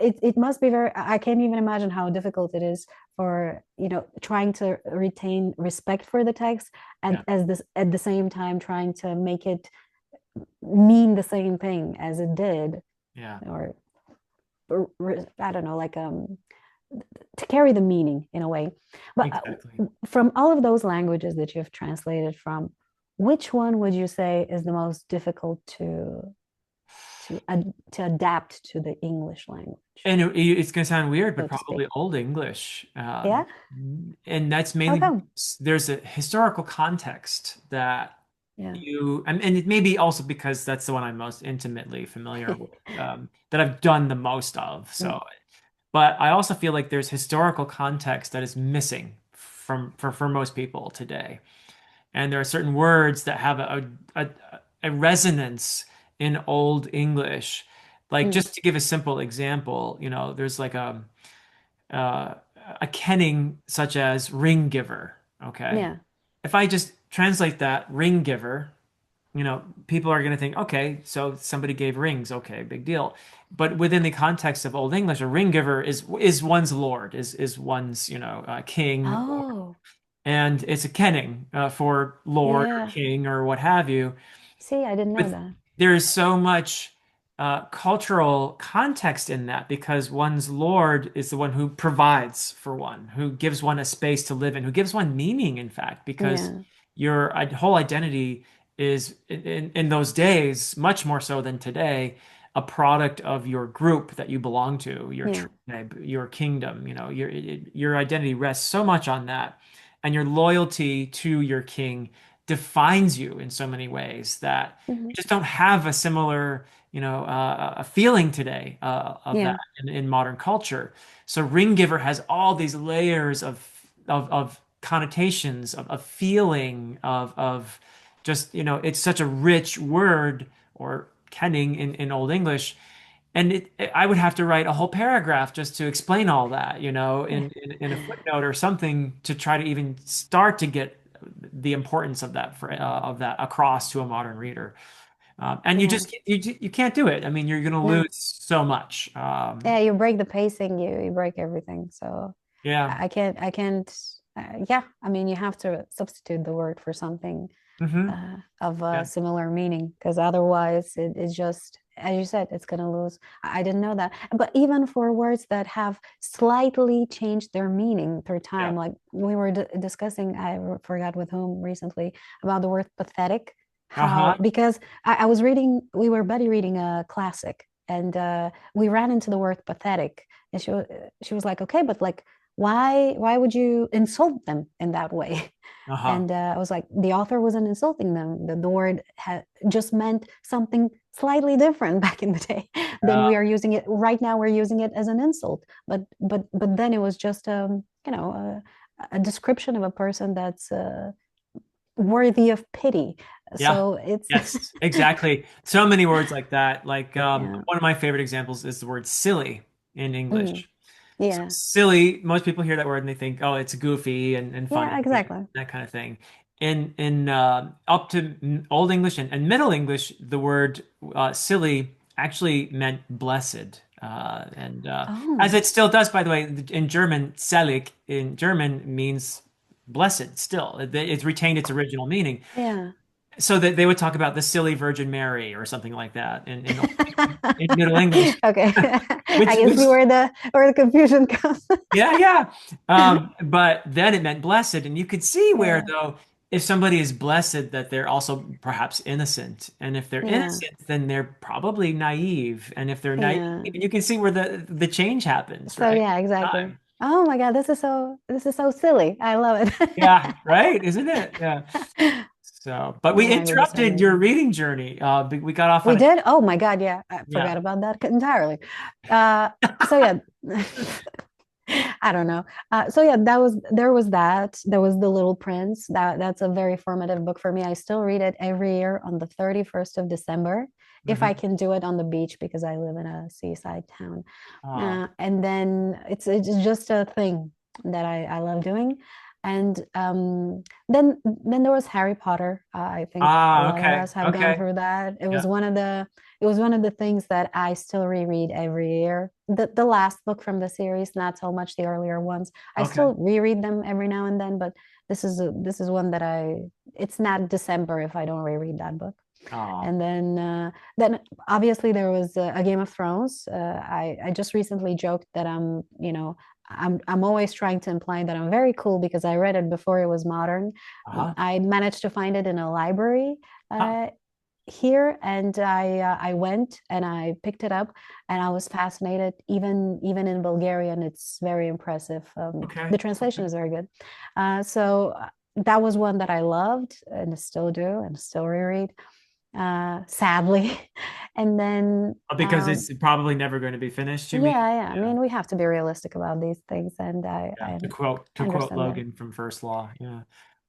it must be very, I can't even imagine how difficult it is for, trying to retain respect for the text, and yeah, at the same time trying to make it mean the same thing as it did, yeah, or I don't know, like, to carry the meaning in a way. But exactly. from all of those languages that you've translated from, which one would you say is the most difficult to adapt to the English language, And it's going to sound weird, but so to probably speak? Old English. Yeah. And that's How mainly come? because there's a historical context that Yeah. and it may be also because that's the one I'm most intimately familiar with, that I've done the most of. Mm, So, but I also feel like there's historical context that is missing for most people today. And there are certain words that have a, a resonance in Old English. Like mm, just to give a simple example, there's like uh, a kenning such as ring giver. Okay. yeah. If I just translate that ring giver, people are going to think, okay, so somebody gave rings. Okay, big deal. But within the context of Old English, a ring giver is one's lord, is one's, king, Oh, and it's a kenning for lord or yeah. king or what have you. See, I didn't know But that. there is so much cultural context in that because one's lord is the one who provides for one, who gives one a space to live in, who gives one meaning, in fact, because Yeah. your whole identity is in those days, much more so than today, a product of your group that you belong to, your Yeah. tribe, your kingdom. Your identity rests so much on that, and your loyalty to your king defines you in so many ways that Hmm. just don't have a similar, a feeling today of that Yeah. in modern culture. So ring giver has all these layers of connotations of feeling of just it's such a rich word or kenning in Old English. And I would have to write a whole paragraph just to explain all that, in a footnote or something to try to even start to get the importance of that across to a modern reader. And you Yeah. just you can't do it. I mean, you're going to No. lose so much. Yeah, you break the pacing, you break everything. So Yeah, I can't, yeah, I mean, you have to substitute the word for something. Hmm. of a Yeah. similar meaning, because otherwise it's just, as you said, it's going to lose. I didn't know that. But even for words that have slightly changed their meaning through Yeah. time, like we were discussing, I forgot with whom recently, about the word pathetic, how, Uh-huh. because I was reading, we were buddy reading a classic, and we ran into the word pathetic, and she was like, okay, but like, why would you insult them in that way? Uh-huh. And I was like, the author wasn't insulting them. The word just meant something slightly different back in the day than we Yeah. are using it right now. We're using it as an insult, but then it was just a description of a person that's worthy of pity. Yeah. So it's Yes, exactly. So many words like that. Like yeah, one of my favorite examples is the word silly in mm, English. So yeah, silly, most people hear that word and they think, oh, it's goofy and yeah, funny, exactly. that kind of thing. In up to Old English and Middle English, the word silly actually meant blessed. And as Oh, it still does, by the way, in German, selig in German means blessed still. It's retained its original meaning. yeah. So that they would talk about the silly Virgin Mary or something like that in Middle English, Okay. I can which see where the confusion comes. yeah, yeah. But then it meant blessed, and you could see where Yeah, though, if somebody is blessed, that they're also perhaps innocent, and if they're yeah, innocent, then they're probably naive, and if they're naive, yeah. you can see where the change happens, So right? yeah, exactly. Time. Oh my God, this is so silly. I love Yeah, it. right, isn't it? Yeah. So, but we The language is so interrupted your amazing. reading journey. We got off We on a did? Oh my God, yeah. I yeah. forgot about that entirely. Uh, so yeah, I don't know. So yeah, there was that. There was The Little Prince. That's a very formative book for me. I still read it every year on the 31st of December, if I Hmm. can do it on the beach because I live in a seaside town. Oh, And then it's just a thing that I love doing. And then there was Harry Potter. I think a lot of okay, us have gone okay, through that. yeah, It was one of the things that I still reread every year. The last book from the series, not so much the earlier ones. I okay. still reread them every now and then, but this is one that it's not December if I don't reread that book. Oh, And then obviously there was a Game of Thrones. I just recently joked that I'm always trying to imply that I'm very cool because I read it before it was modern. uh-huh. I managed to find it in a library Huh. here, and I went and I picked it up, and I was fascinated. Even in Bulgarian, it's very impressive. Okay, The translation okay. is very good. So that was one that I loved and still do and still reread, sadly. And then Because it's probably never going to be finished, you mean? yeah, yeah. I Yeah. mean, we have to be realistic about these things, and Yeah. I To quote understand that. Logan from First Law. Yeah.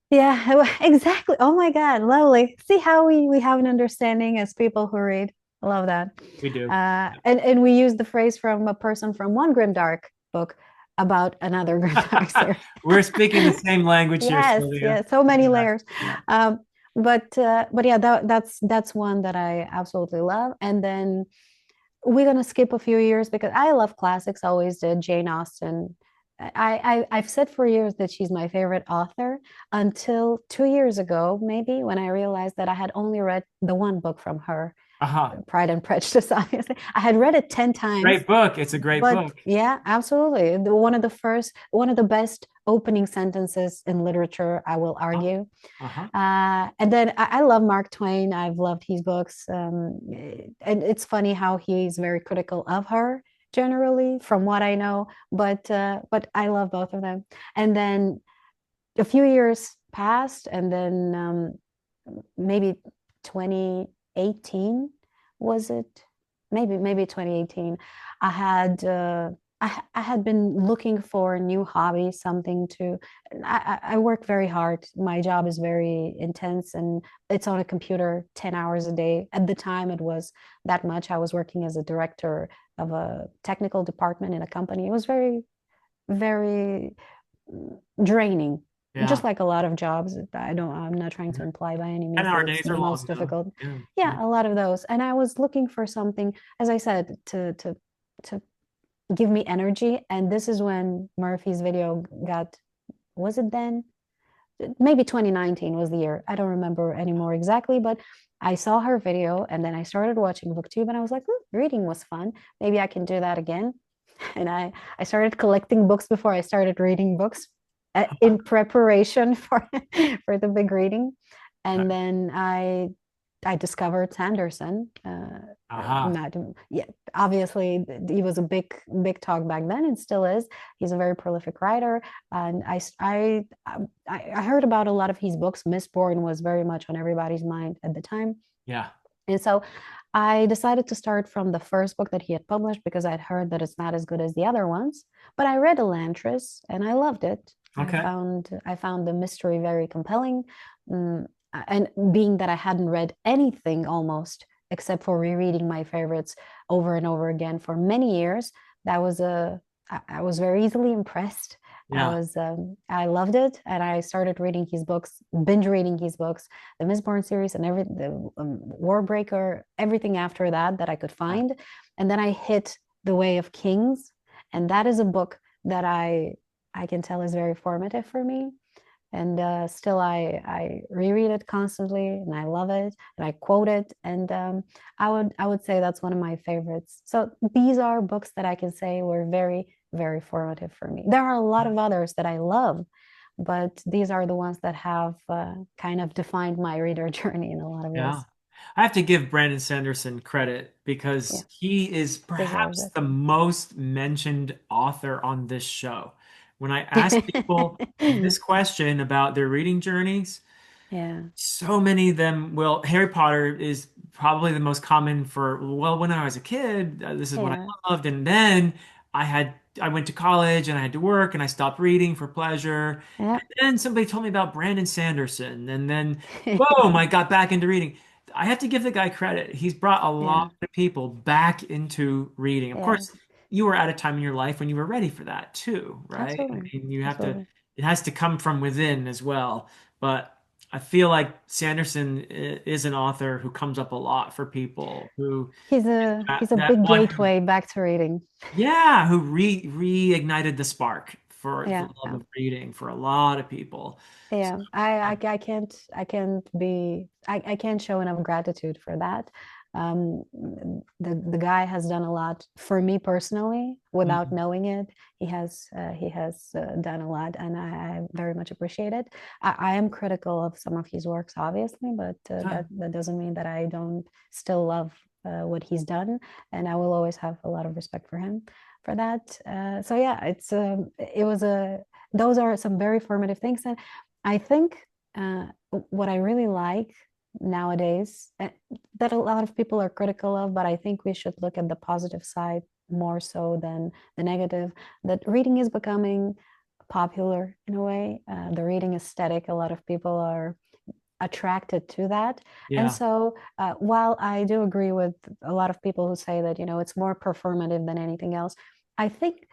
Yeah, exactly. Oh my God, lovely. See how we have an understanding as people who read. I love that. We do. Yeah. And we use the phrase from a person from one grimdark book about another grimdark series. We're speaking the same language here, Yes, Sylvia. yeah, so many Yeah. layers. Yeah. Um, but yeah, that's one that I absolutely love. And then we're gonna skip a few years because I love classics, always did. Jane Austen. I've said for years that she's my favorite author until 2 years ago, maybe, when I realized that I had only read the one book from her, Uh-huh. Pride and Prejudice, obviously. I had read it 10 times, Great book. It's a great but book. yeah, absolutely. One of the best opening sentences in literature, I will Uh-huh. argue. Uh-huh. And then I love Mark Twain. I've loved his books. And it's funny how he's very critical of her generally, from what I know. But I love both of them. And then a few years passed, and then maybe 2018 was it? Maybe 2018. I had I had been looking for a new hobby, something to. I work very hard. My job is very intense, and it's on a computer 10 hours a day. At the time, it was that much. I was working as a director of a technical department in a company. It was very draining, just Yeah. like a lot of jobs. I'm not trying to imply by any means that 10-hour it's days the are most long though. difficult. Yeah. Yeah. Yeah, a lot of those. And I was looking for something, as I said, to give me energy. And this is when Murphy's video got, was it then? maybe 2019 was the year. I don't remember anymore exactly, but I saw her video and then I started watching booktube and I was like, reading was fun. Maybe I can do that again. And I started collecting books before I started reading books in preparation for for the big reading. And then I discovered Sanderson. Aha. Not, yeah, obviously he was a big talk back then and still is. He's a very prolific writer, and I heard about a lot of his books. Mistborn was very much on everybody's mind at the time, Yeah. and so I decided to start from the first book that he had published because I'd heard that it's not as good as the other ones. But I read Elantris and I loved it. Okay. I found the mystery very compelling. Mm, and being that I hadn't read anything almost except for rereading my favorites over and over again for many years, that was I was very easily impressed. Yeah. I loved it, and I started reading his books, binge reading his books, the Mistborn series, and the Warbreaker, everything after that that I could find, and then I hit The Way of Kings, and that is a book that I can tell is very formative for me. And still, I reread it constantly, and I love it, and I quote it, and I would say that's one of my favorites. So these are books that I can say were very formative for me. There are a lot of others that I love, but these are the ones that have kind of defined my reader journey in a lot of Yeah. ways. I have to give Brandon Sanderson credit Yeah, because he is deserves perhaps it. the most mentioned author on this show. When I ask people this question about their reading journeys, Yeah, so many of them, well, Harry Potter is probably the most common for, well, when I was a kid, this is what yeah, I loved. And then I went to college and I had to work and I stopped reading for pleasure. yeah, And then somebody told me about Brandon Sanderson. And then, boom, I got back into reading. I have to give the guy credit. He's brought a lot yeah, of people back into reading. Of yeah, course, you were at a time in your life when you were ready for that too, right? I absolutely, mean, you have to, absolutely. it has to come from within as well. But I feel like Sanderson is an author who comes up a lot for people who He's a that big one who, gateway back to reading. yeah, who reignited the spark for the Yeah, love yeah. of reading for a lot of people. So, Yeah, I can't show enough gratitude for that. The guy has done a lot for me personally without mhm. knowing it. He has done a lot, and I very much appreciate it. I am critical of some of his works, obviously, but Yeah, that doesn't mean that I don't still love what he's done, and I will always have a lot of respect for him for that. So yeah, it was a those are some very formative things, and I think what I really like nowadays, that a lot of people are critical of, but I think we should look at the positive side more so than the negative, that reading is becoming popular in a way. The reading aesthetic, a lot of people are attracted to that. And yeah, so while I do agree with a lot of people who say that, it's more performative than anything else, I think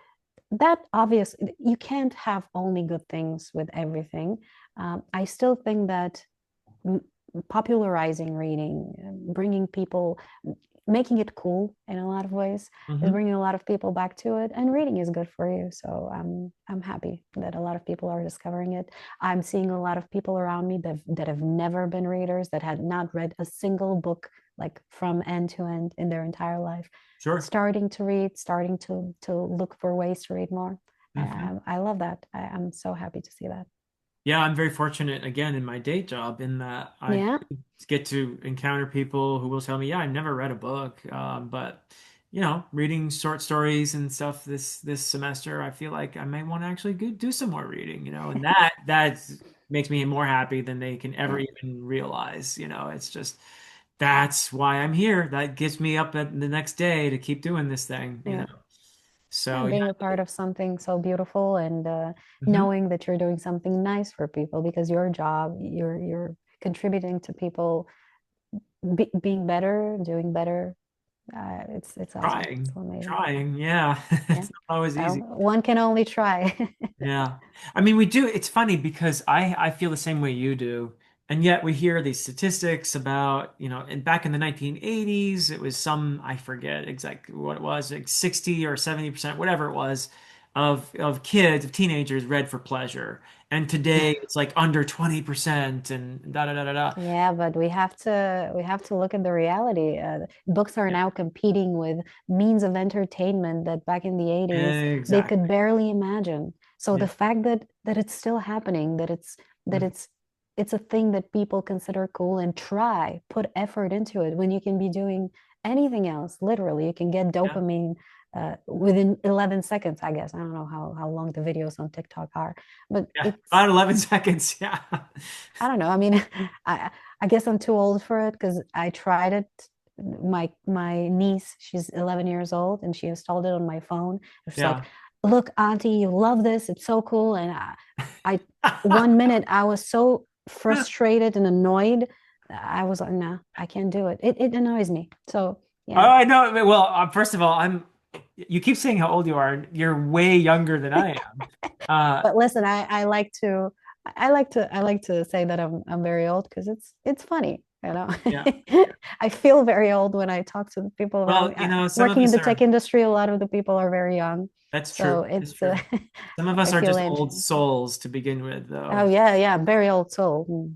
that obvious you can't have only good things with everything. I still think that popularizing reading, bringing people, making it cool in a lot of ways, is hmm bringing a lot of people back to it. And reading is good for you, so I'm happy that a lot of people are discovering it. I'm seeing a lot of people around me that have never been readers, that had not read a single book like from end to end in their entire life, sure. starting to read, starting to look for ways to read more. hmm I love that. I'm so happy to see that. Yeah, I'm very fortunate again in my day job in that I Yeah, get to encounter people who will tell me, yeah, I've never read a book, but reading short stories and stuff this semester, I feel like I may want to actually do some more reading, and that makes me more happy than they can ever yeah, even realize. It's just that's why I'm here. That gets me up at the next day to keep doing this thing. yeah. Yeah, So being a yeah. part of something so beautiful and Mhm. knowing that you're doing something nice for people because your job, you're contributing to people being better, doing better. It's awesome. It's Trying, so amazing. trying, yeah. Yeah. It's not always Well, easy. one can only try. Yeah. I mean, we do, it's funny because I feel the same way you do. And yet we hear these statistics about, and back in the 1980s, it was I forget exactly what it was, like 60 or 70%, whatever it was, of kids, of teenagers read for pleasure. And today it's like under 20% and da da da da da. Yeah, but we have to look at the reality. Books are Yeah, now competing with means of entertainment that back in the 80s they could exactly. barely imagine. So the Yeah. fact that it's still happening, that Mhm. it's a thing that people consider cool and try, put effort into it when you can be doing anything else. Literally, you can get Yeah. dopamine within 11 seconds, I guess. I don't know how long the videos on TikTok are, but Yeah. it's About 11 seconds. Yeah. I don't know. I mean, I I guess I'm too old for it because I tried it. My niece, she's 11 years old, and she installed it on my phone. It's like, Yeah. look, Auntie, you love this. It's so cool. And I 1 minute I was so frustrated and annoyed. I was like, no, I can't do it. It annoys me. So Oh, yeah. I know. Well, first of all, you keep saying how old you are. You're way younger than I am. Uh, But listen, I like to say that I'm very old because it's funny, you know. yeah. I feel very old when I talk to the people around Well, me. some of Working in us the tech are, industry, a lot of the people are very young, that's so true. That's it's true. Some of us I are feel just old ancient. souls to begin with, Oh though. yeah, yeah, I'm very old soul.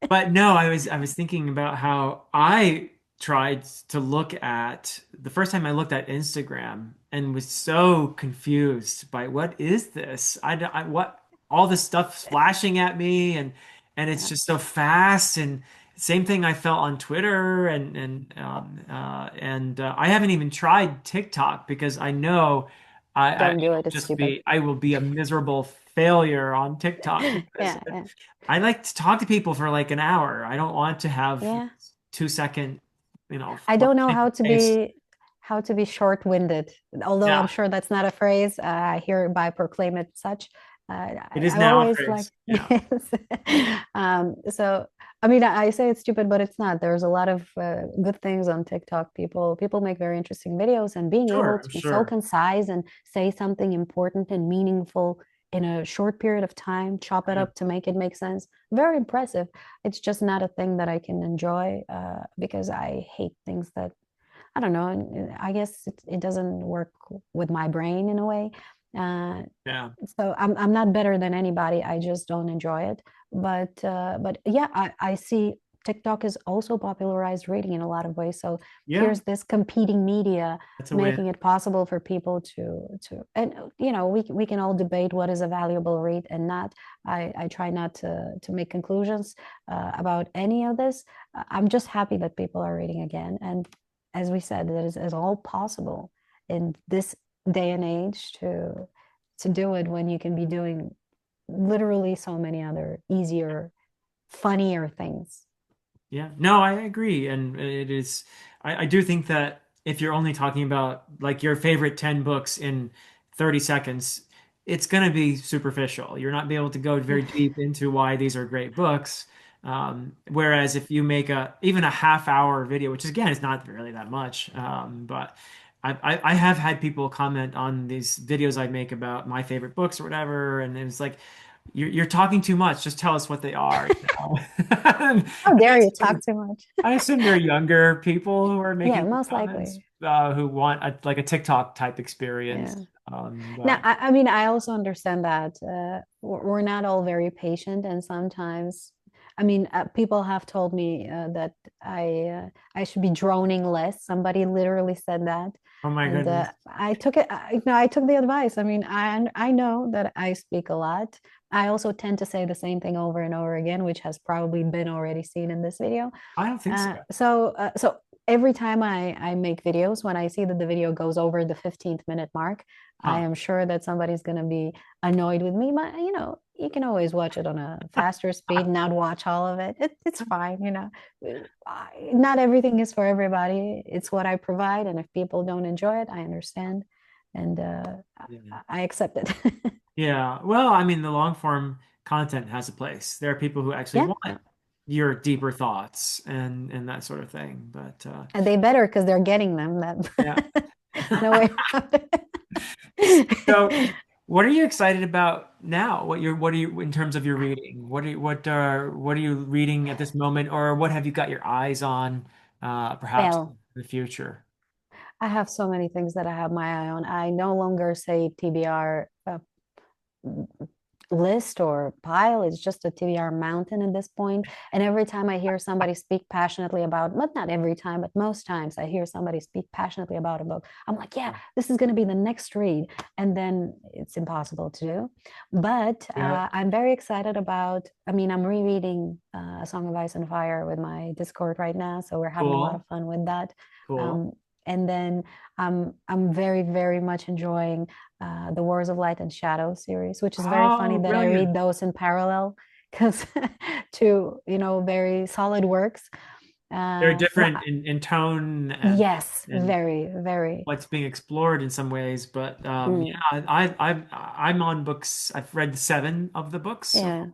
But no, I was thinking about how I tried to look at the first time I looked at Instagram and was so confused by what is this? What all this stuff flashing at me and it's Yeah, just so fast and same thing I felt on Twitter and I haven't even tried TikTok because I know don't do it'll it. It's just stupid. be I will be a miserable failure on TikTok because Yeah, yeah, I like to talk to people for like an hour. I don't want to have yeah. 2 second, I don't know flash pace. how to be short-winded, although I'm Yeah, sure that's not a phrase. I hereby proclaim it such. it is I now a always like phrase. Yeah, so I mean I say it's stupid, but it's not. There's a lot of good things on TikTok. People make very interesting videos, and being able sure, to be so sure. concise and say something important and meaningful in a short period of time, chop it Yeah, up to make it make sense. Very impressive. It's just not a thing that I can enjoy because I hate things that I don't know. I guess it doesn't work with my brain in a way. Uh, yeah, so I'm not better than anybody. I just don't enjoy it. But yeah, I see TikTok is also popularized reading in a lot of ways. So yeah. here's this competing media That's a win. making it possible for people to and you know we can all debate what is a valuable read and not. I try not to make conclusions about any of this. I'm just happy that people are reading again, and as we said, that is all possible in this day and age to do it when you can be doing literally so many other easier, funnier things. Yeah, no, I agree. And it is, I do think that if you're only talking about like your favorite 10 books in 30 seconds, it's going to be superficial. You're not be able to go very deep into why these are great books. Whereas if you make even a half hour video, which again is not really that much, but I have had people comment on these videos I make about my favorite books or whatever, and it's like, you're talking too much. Just tell us what they are. And How I dare you talk assume, too much? I assume they're younger people who are Yeah, making these most comments, likely. who want like a TikTok type experience. Yeah. Now, But I mean, I also understand that we're not all very patient, and sometimes, I mean, people have told me that I should be droning less. Somebody literally said that, oh my and goodness, I took it. I took the advice. I mean, I know that I speak a lot. I also tend to say the same thing over and over again, which has probably been already seen in this video. I don't think so. So every time I make videos, when I see that the video goes over the 15th minute mark, I Huh. am sure that somebody's going to be annoyed with me. But you know, you can always watch it on a faster speed, not watch all of it. It's fine, you know. Not everything is for everybody. It's what I provide, and if people don't enjoy it, I understand, and Yeah. I accept it. Yeah. Well, I mean, the long form content has a place. There are people who actually Yeah, want your deeper thoughts and that sort of thing. But and they better because they're getting them. yeah. That no way around So, it. what are you excited about now? What are you in terms of your reading? What are you reading at this moment, or what have you got your eyes on, perhaps Well, in the future? I have so many things that I have my eye on. I no longer say TBR list or pile. It's just a TBR mountain at this point. And every time I hear somebody speak passionately about, but not every time, but most times I hear somebody speak passionately about a book, I'm like, yeah, this is going to be the next read. And then it's impossible to do. But Yeah. I'm very excited about, I mean, I'm rereading A Song of Ice and Fire with my Discord right now. So we're having a lot of Cool. fun with that. Cool. Um, and then I'm very, very much enjoying the Wars of Light and Shadow series, which is very funny Oh, that I read brilliant. those in parallel because two, very solid works. They're Well, different in tone yes, and very, very. what's being explored in some ways, but yeah, Mm, I'm on books. I've read seven of the books, yeah.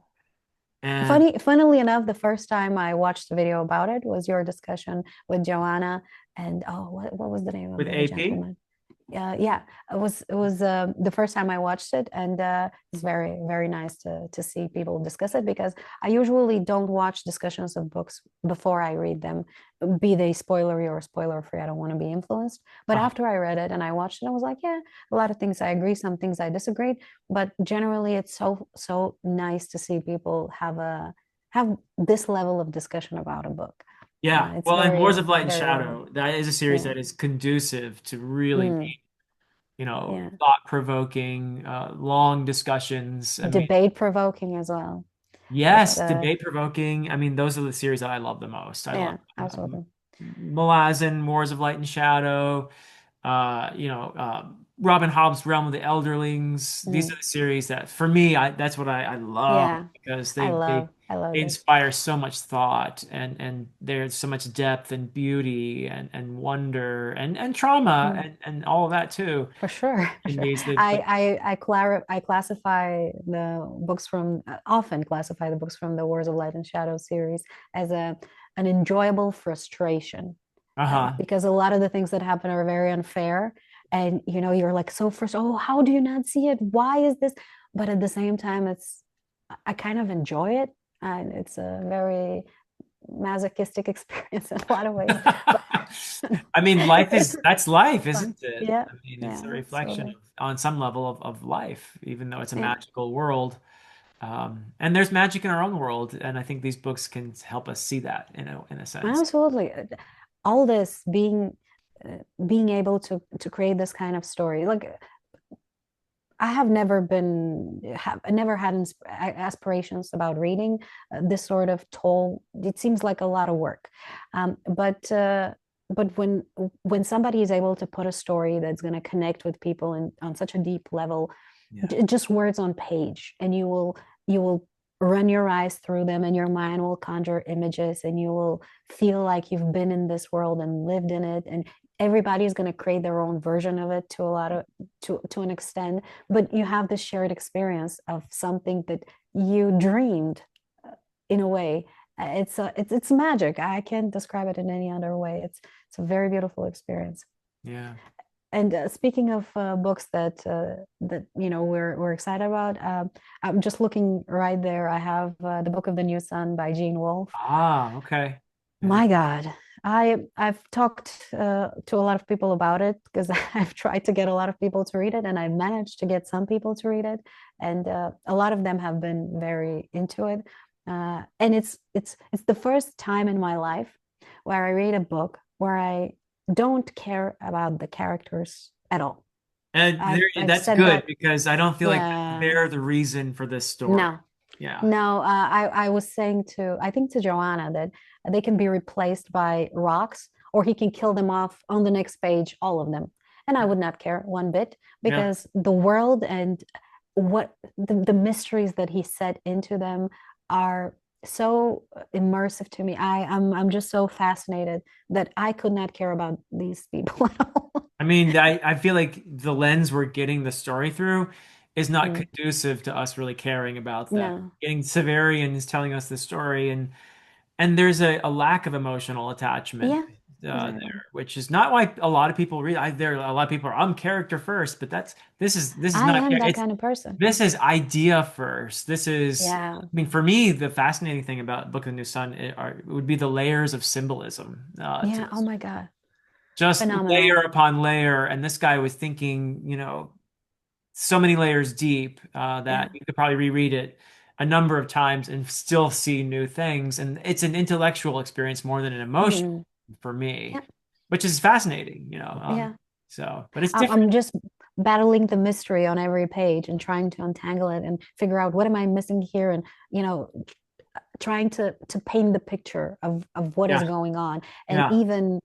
and Funnily enough, the first time I watched the video about it was your discussion with Joanna and oh, what was the name of with the AP. gentleman? Yeah, it was the first time I watched it, and it's very very nice to see people discuss it because I usually don't watch discussions of books before I read them, be they spoilery or spoiler free. I don't want to be influenced. But Uh, after I read it and I watched it, I was like, yeah, a lot of things I agree, some things I disagreed, but generally it's so nice to see people have this level of discussion about a book. yeah, It's well, and Wars very of Light and very rare. Shadow, that is a series Yeah. that is conducive to really Mm, be, yeah. thought-provoking, long discussions. I mean, Debate provoking as well. It's yes, debate-provoking. I mean, those are the series that I love the most. I love yeah, absolutely. Malazan, Wars of Light and Shadow, Robin Hobb's Realm of the Elderlings. These are Mm, the series that, for me, that's what I love yeah, because I they they love I love they this. inspire so much thought and there's so much depth and beauty and wonder and trauma Mm, and all of that too for sure, for in sure. these I classify the books from often classify the books from the Wars of Light and Shadow series as a an enjoyable frustration, uh-huh. because a lot of the things that happen are very unfair, and you're like so frustrated. Oh, how do you not see it? Why is this? But at the same time, I kind of enjoy it, and it's a very masochistic experience in a lot of ways. But I mean, that's life, it's fun. isn't it? Yeah, I mean, it's a yeah, reflection absolutely. of, on some level of life, even though it's a Yeah, magical world. And there's magic in our own world, and I think these books can help us see that in a sense. absolutely. All this being able to create this kind of story, like I have never had aspirations about reading this sort of tall. It seems like a lot of work, but when somebody is able to put a story that's going to connect with people on such a deep level, Yeah. just words on page, and you will run your eyes through them, and your mind will conjure images, and you will feel like you've been in this world and lived in it, and everybody is going to create their own version of it to an extent, but you have this shared experience of something that you dreamed in a way. It's magic. I can't describe it in any other way. It's a very beautiful experience. Yeah. And speaking of books that we're excited about, I'm just looking right there. I have the Book of the New Sun by Gene Wolfe. Ah, okay. Yeah. My God, I've talked to a lot of people about it because I've tried to get a lot of people to read it, and I managed to get some people to read it, and a lot of them have been very into it. And it's the first time in my life where I read a book where I don't care about the characters at all. And I've that's said good that, because I don't feel like yeah, they're the reason for this story. no. Yeah. No, I was saying I think to Joanna that they can be replaced by rocks, or he can kill them off on the next page, all of them. And I would not care one bit Yeah. because the world and what the mysteries that he set into them are so immersive to me. I'm just so fascinated that I could not care about these people at all. I mean, I feel like the lens we're getting the story through is not Mm, conducive to us really caring about them. no, Getting Severian is telling us the story, and there's a lack of emotional attachment yeah, exactly. there, which is not why a lot of people read. There are a lot of people are I'm character first, but this is I not am that kind of person. this is idea first. This is Yeah, I mean, for me, the fascinating thing about Book of the New Sun would be the layers of symbolism to yeah. Oh this. my God. just layer Phenomenal. upon layer. And this guy was thinking, so many layers deep that Yeah. you could probably reread it a number of times and still see new things. And it's an intellectual experience more than an emotional Hmm. for me, Yeah. which is fascinating, Yeah. but it's I'm different. just battling the mystery on every page and trying to untangle it and figure out what am I missing here, and you know trying to paint the picture of what is Yeah. going on. And Yeah. even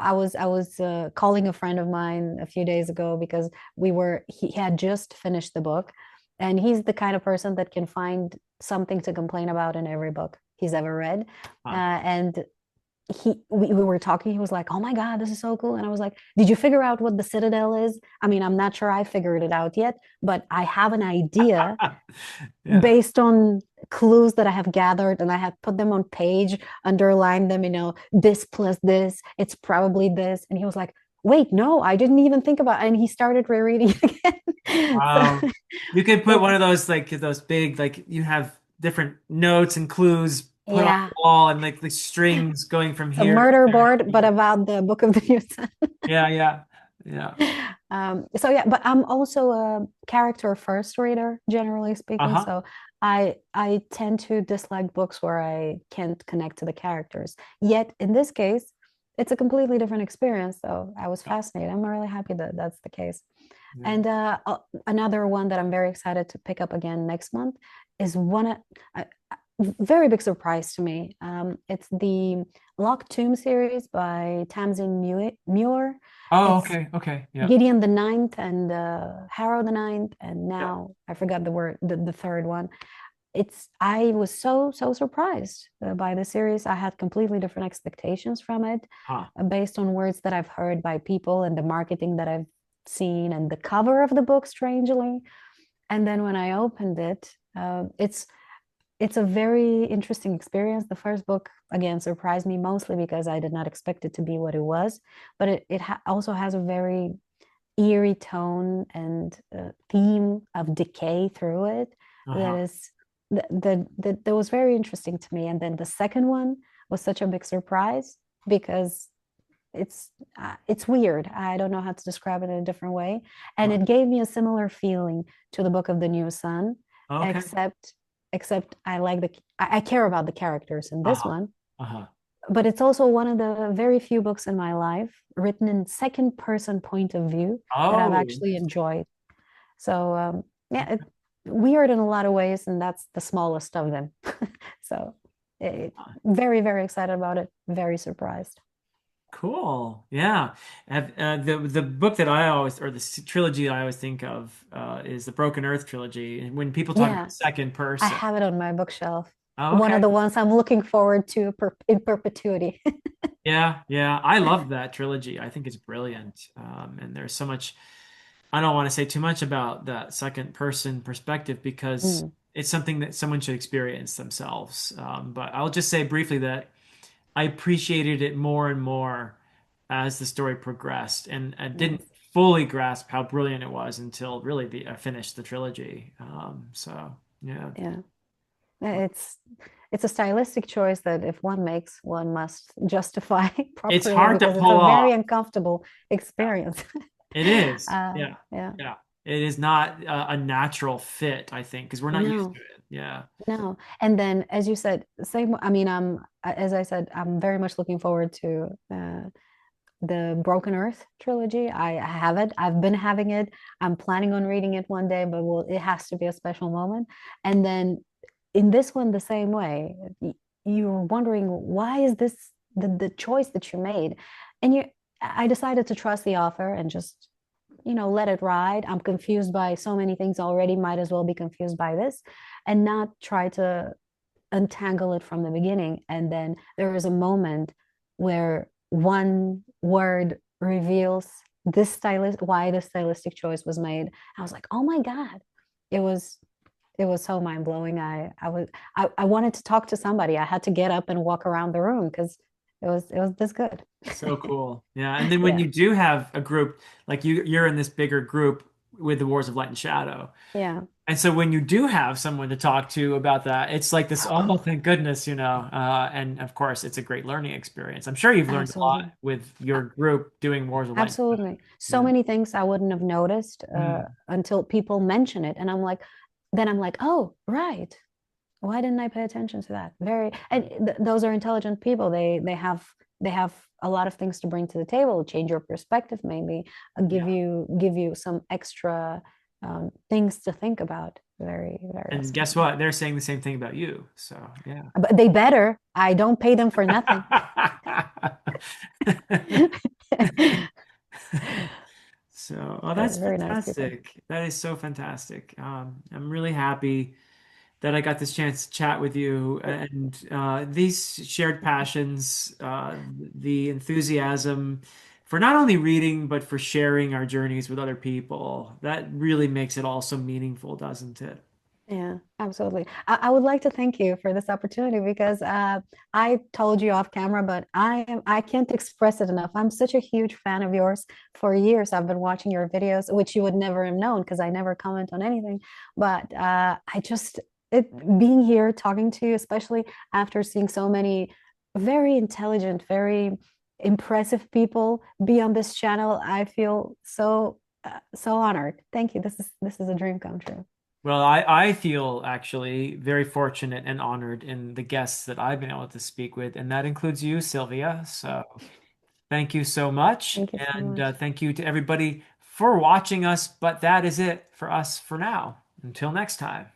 I was calling a friend of mine a few days ago because he had just finished the book, and he's the kind of person that can find something to complain about in every book he's ever read. Huh. And we were talking, he was like, oh my god, this is so cool. And I was like, did you figure out what the Citadel is? I mean, I'm not sure I figured it out yet, but I have an idea Yeah. based on clues that I have gathered, and I have put them on page, underlined them, this plus this, it's probably this. And he was like, wait, no, I didn't even think about it. And he started rereading it again. So Wow. You could put one it's, of those like those big like you have different notes and clues put on yeah, the wall and like the strings going from it's a here to murder there. board, but about the Book of the New Sun. Yeah, yeah. Yeah. So yeah, but I'm also a character first reader, generally speaking. Uh-huh. So I tend to dislike books where I can't connect to the characters. Yet in this case, it's a completely different experience. So I was fascinated. I'm really happy that that's the case. Yeah. And another one that I'm very excited to pick up again next month is a very big surprise to me. It's the Locked Tomb series by Tamsin Muir. Oh, It's okay. Okay. Yeah. Gideon the Ninth and Harrow the Ninth, and Yeah. now I forgot the third one. I was so surprised by the series. I had completely different expectations from it, Huh. based on words that I've heard by people and the marketing that I've seen and the cover of the book, strangely. And then when I opened it, it's a very interesting experience. The first book, again, surprised me mostly because I did not expect it to be what it was, but also has a very eerie tone and theme of decay through it that Uh-huh. is that was very interesting to me. And then the second one was such a big surprise because it's weird. I don't know how to describe it in a different way, and Huh. it gave me a similar feeling to the Book of the New Sun, Okay. except I care about the characters in this Uh-huh. one, Uh-huh. but it's also one of the very few books in my life written in second person point of view that I've Oh, actually interesting. enjoyed. So yeah, weird in a lot of ways, and that's the smallest of them. So it, very excited about it, very surprised. Cool. Yeah. The book that I always, or the trilogy I always think of, is the Broken Earth trilogy. And when people talk Yeah, about second I person, have it on my bookshelf. oh, One of okay. the ones I'm looking forward to in perpetuity. Yeah, yeah. I love that trilogy. I think it's brilliant. And there's so much, I don't want to say too much about that second person perspective because Mm, it's something that someone should experience themselves. But I'll just say briefly that I appreciated it more and more as the story progressed, and I didn't yes, fully grasp how brilliant it was until really I finished the trilogy. So yeah, yeah. It's it's a stylistic choice that if one makes, one must justify it's properly hard to because it's a pull very off. uncomfortable Yeah, experience. it is. Yeah, Yeah. yeah. It is not a natural fit, I think, because we're not used No, to it. Yeah. no. And then, as you said, same. I mean, as I said, I'm very much looking forward to the Broken Earth trilogy. I have it. I've been having it. I'm planning on reading it one day, but it has to be a special moment. And then in this one, the same way, you're wondering why is this the choice that you made, and I decided to trust the author and just let it ride. I'm confused by so many things already. Might as well be confused by this, and not try to untangle it from the beginning. And then there is a moment where one word reveals why this stylistic choice was made. I was like, oh my God. It was it was so mind-blowing. I wanted to talk to somebody. I had to get up and walk around the room because it was this good. So cool. Yeah. And then when Yeah. you do have a group, like you're in this bigger group, with the Wars of Light and Shadow. Yeah, And so when you do have someone to talk to about that, it's like this, oh, thank goodness, and of course, it's a great learning experience. I'm sure you've learned a lot absolutely. with Uh, your group doing Wars of Light. Absolutely. So Yeah. many things I wouldn't have noticed Mm. until people mention it. And then I'm like, oh, right. Why didn't I pay attention to that? Very, and those are intelligent people. They have a lot of things to bring to the table, change your perspective, maybe Yeah. give you some extra things to think about. Very, very And guess awesome. what? They're saying the same thing about you. So, yeah. But they better. I don't pay them for nothing. So, oh, Very, that's very nice people. fantastic. That is so fantastic. I'm really happy that I got this chance to chat with you and these shared passions, the enthusiasm for not only reading, but for sharing our journeys with other people. That really makes it all so meaningful, doesn't it? Yeah, absolutely. I would like to thank you for this opportunity because I told you off camera, but I can't express it enough. I'm such a huge fan of yours. For years, I've been watching your videos, which you would never have known because I never comment on anything. But I just being here talking to you, especially after seeing so many very intelligent, very impressive people be on this channel, I feel so honored. Thank you. This is a dream come true. Well, I feel actually very fortunate and honored in the guests that I've been able to speak with, and that includes you, Sylvia. So thank you so much. Thank you so And much. thank you to everybody for watching us. But that is it for us for now. Until next time.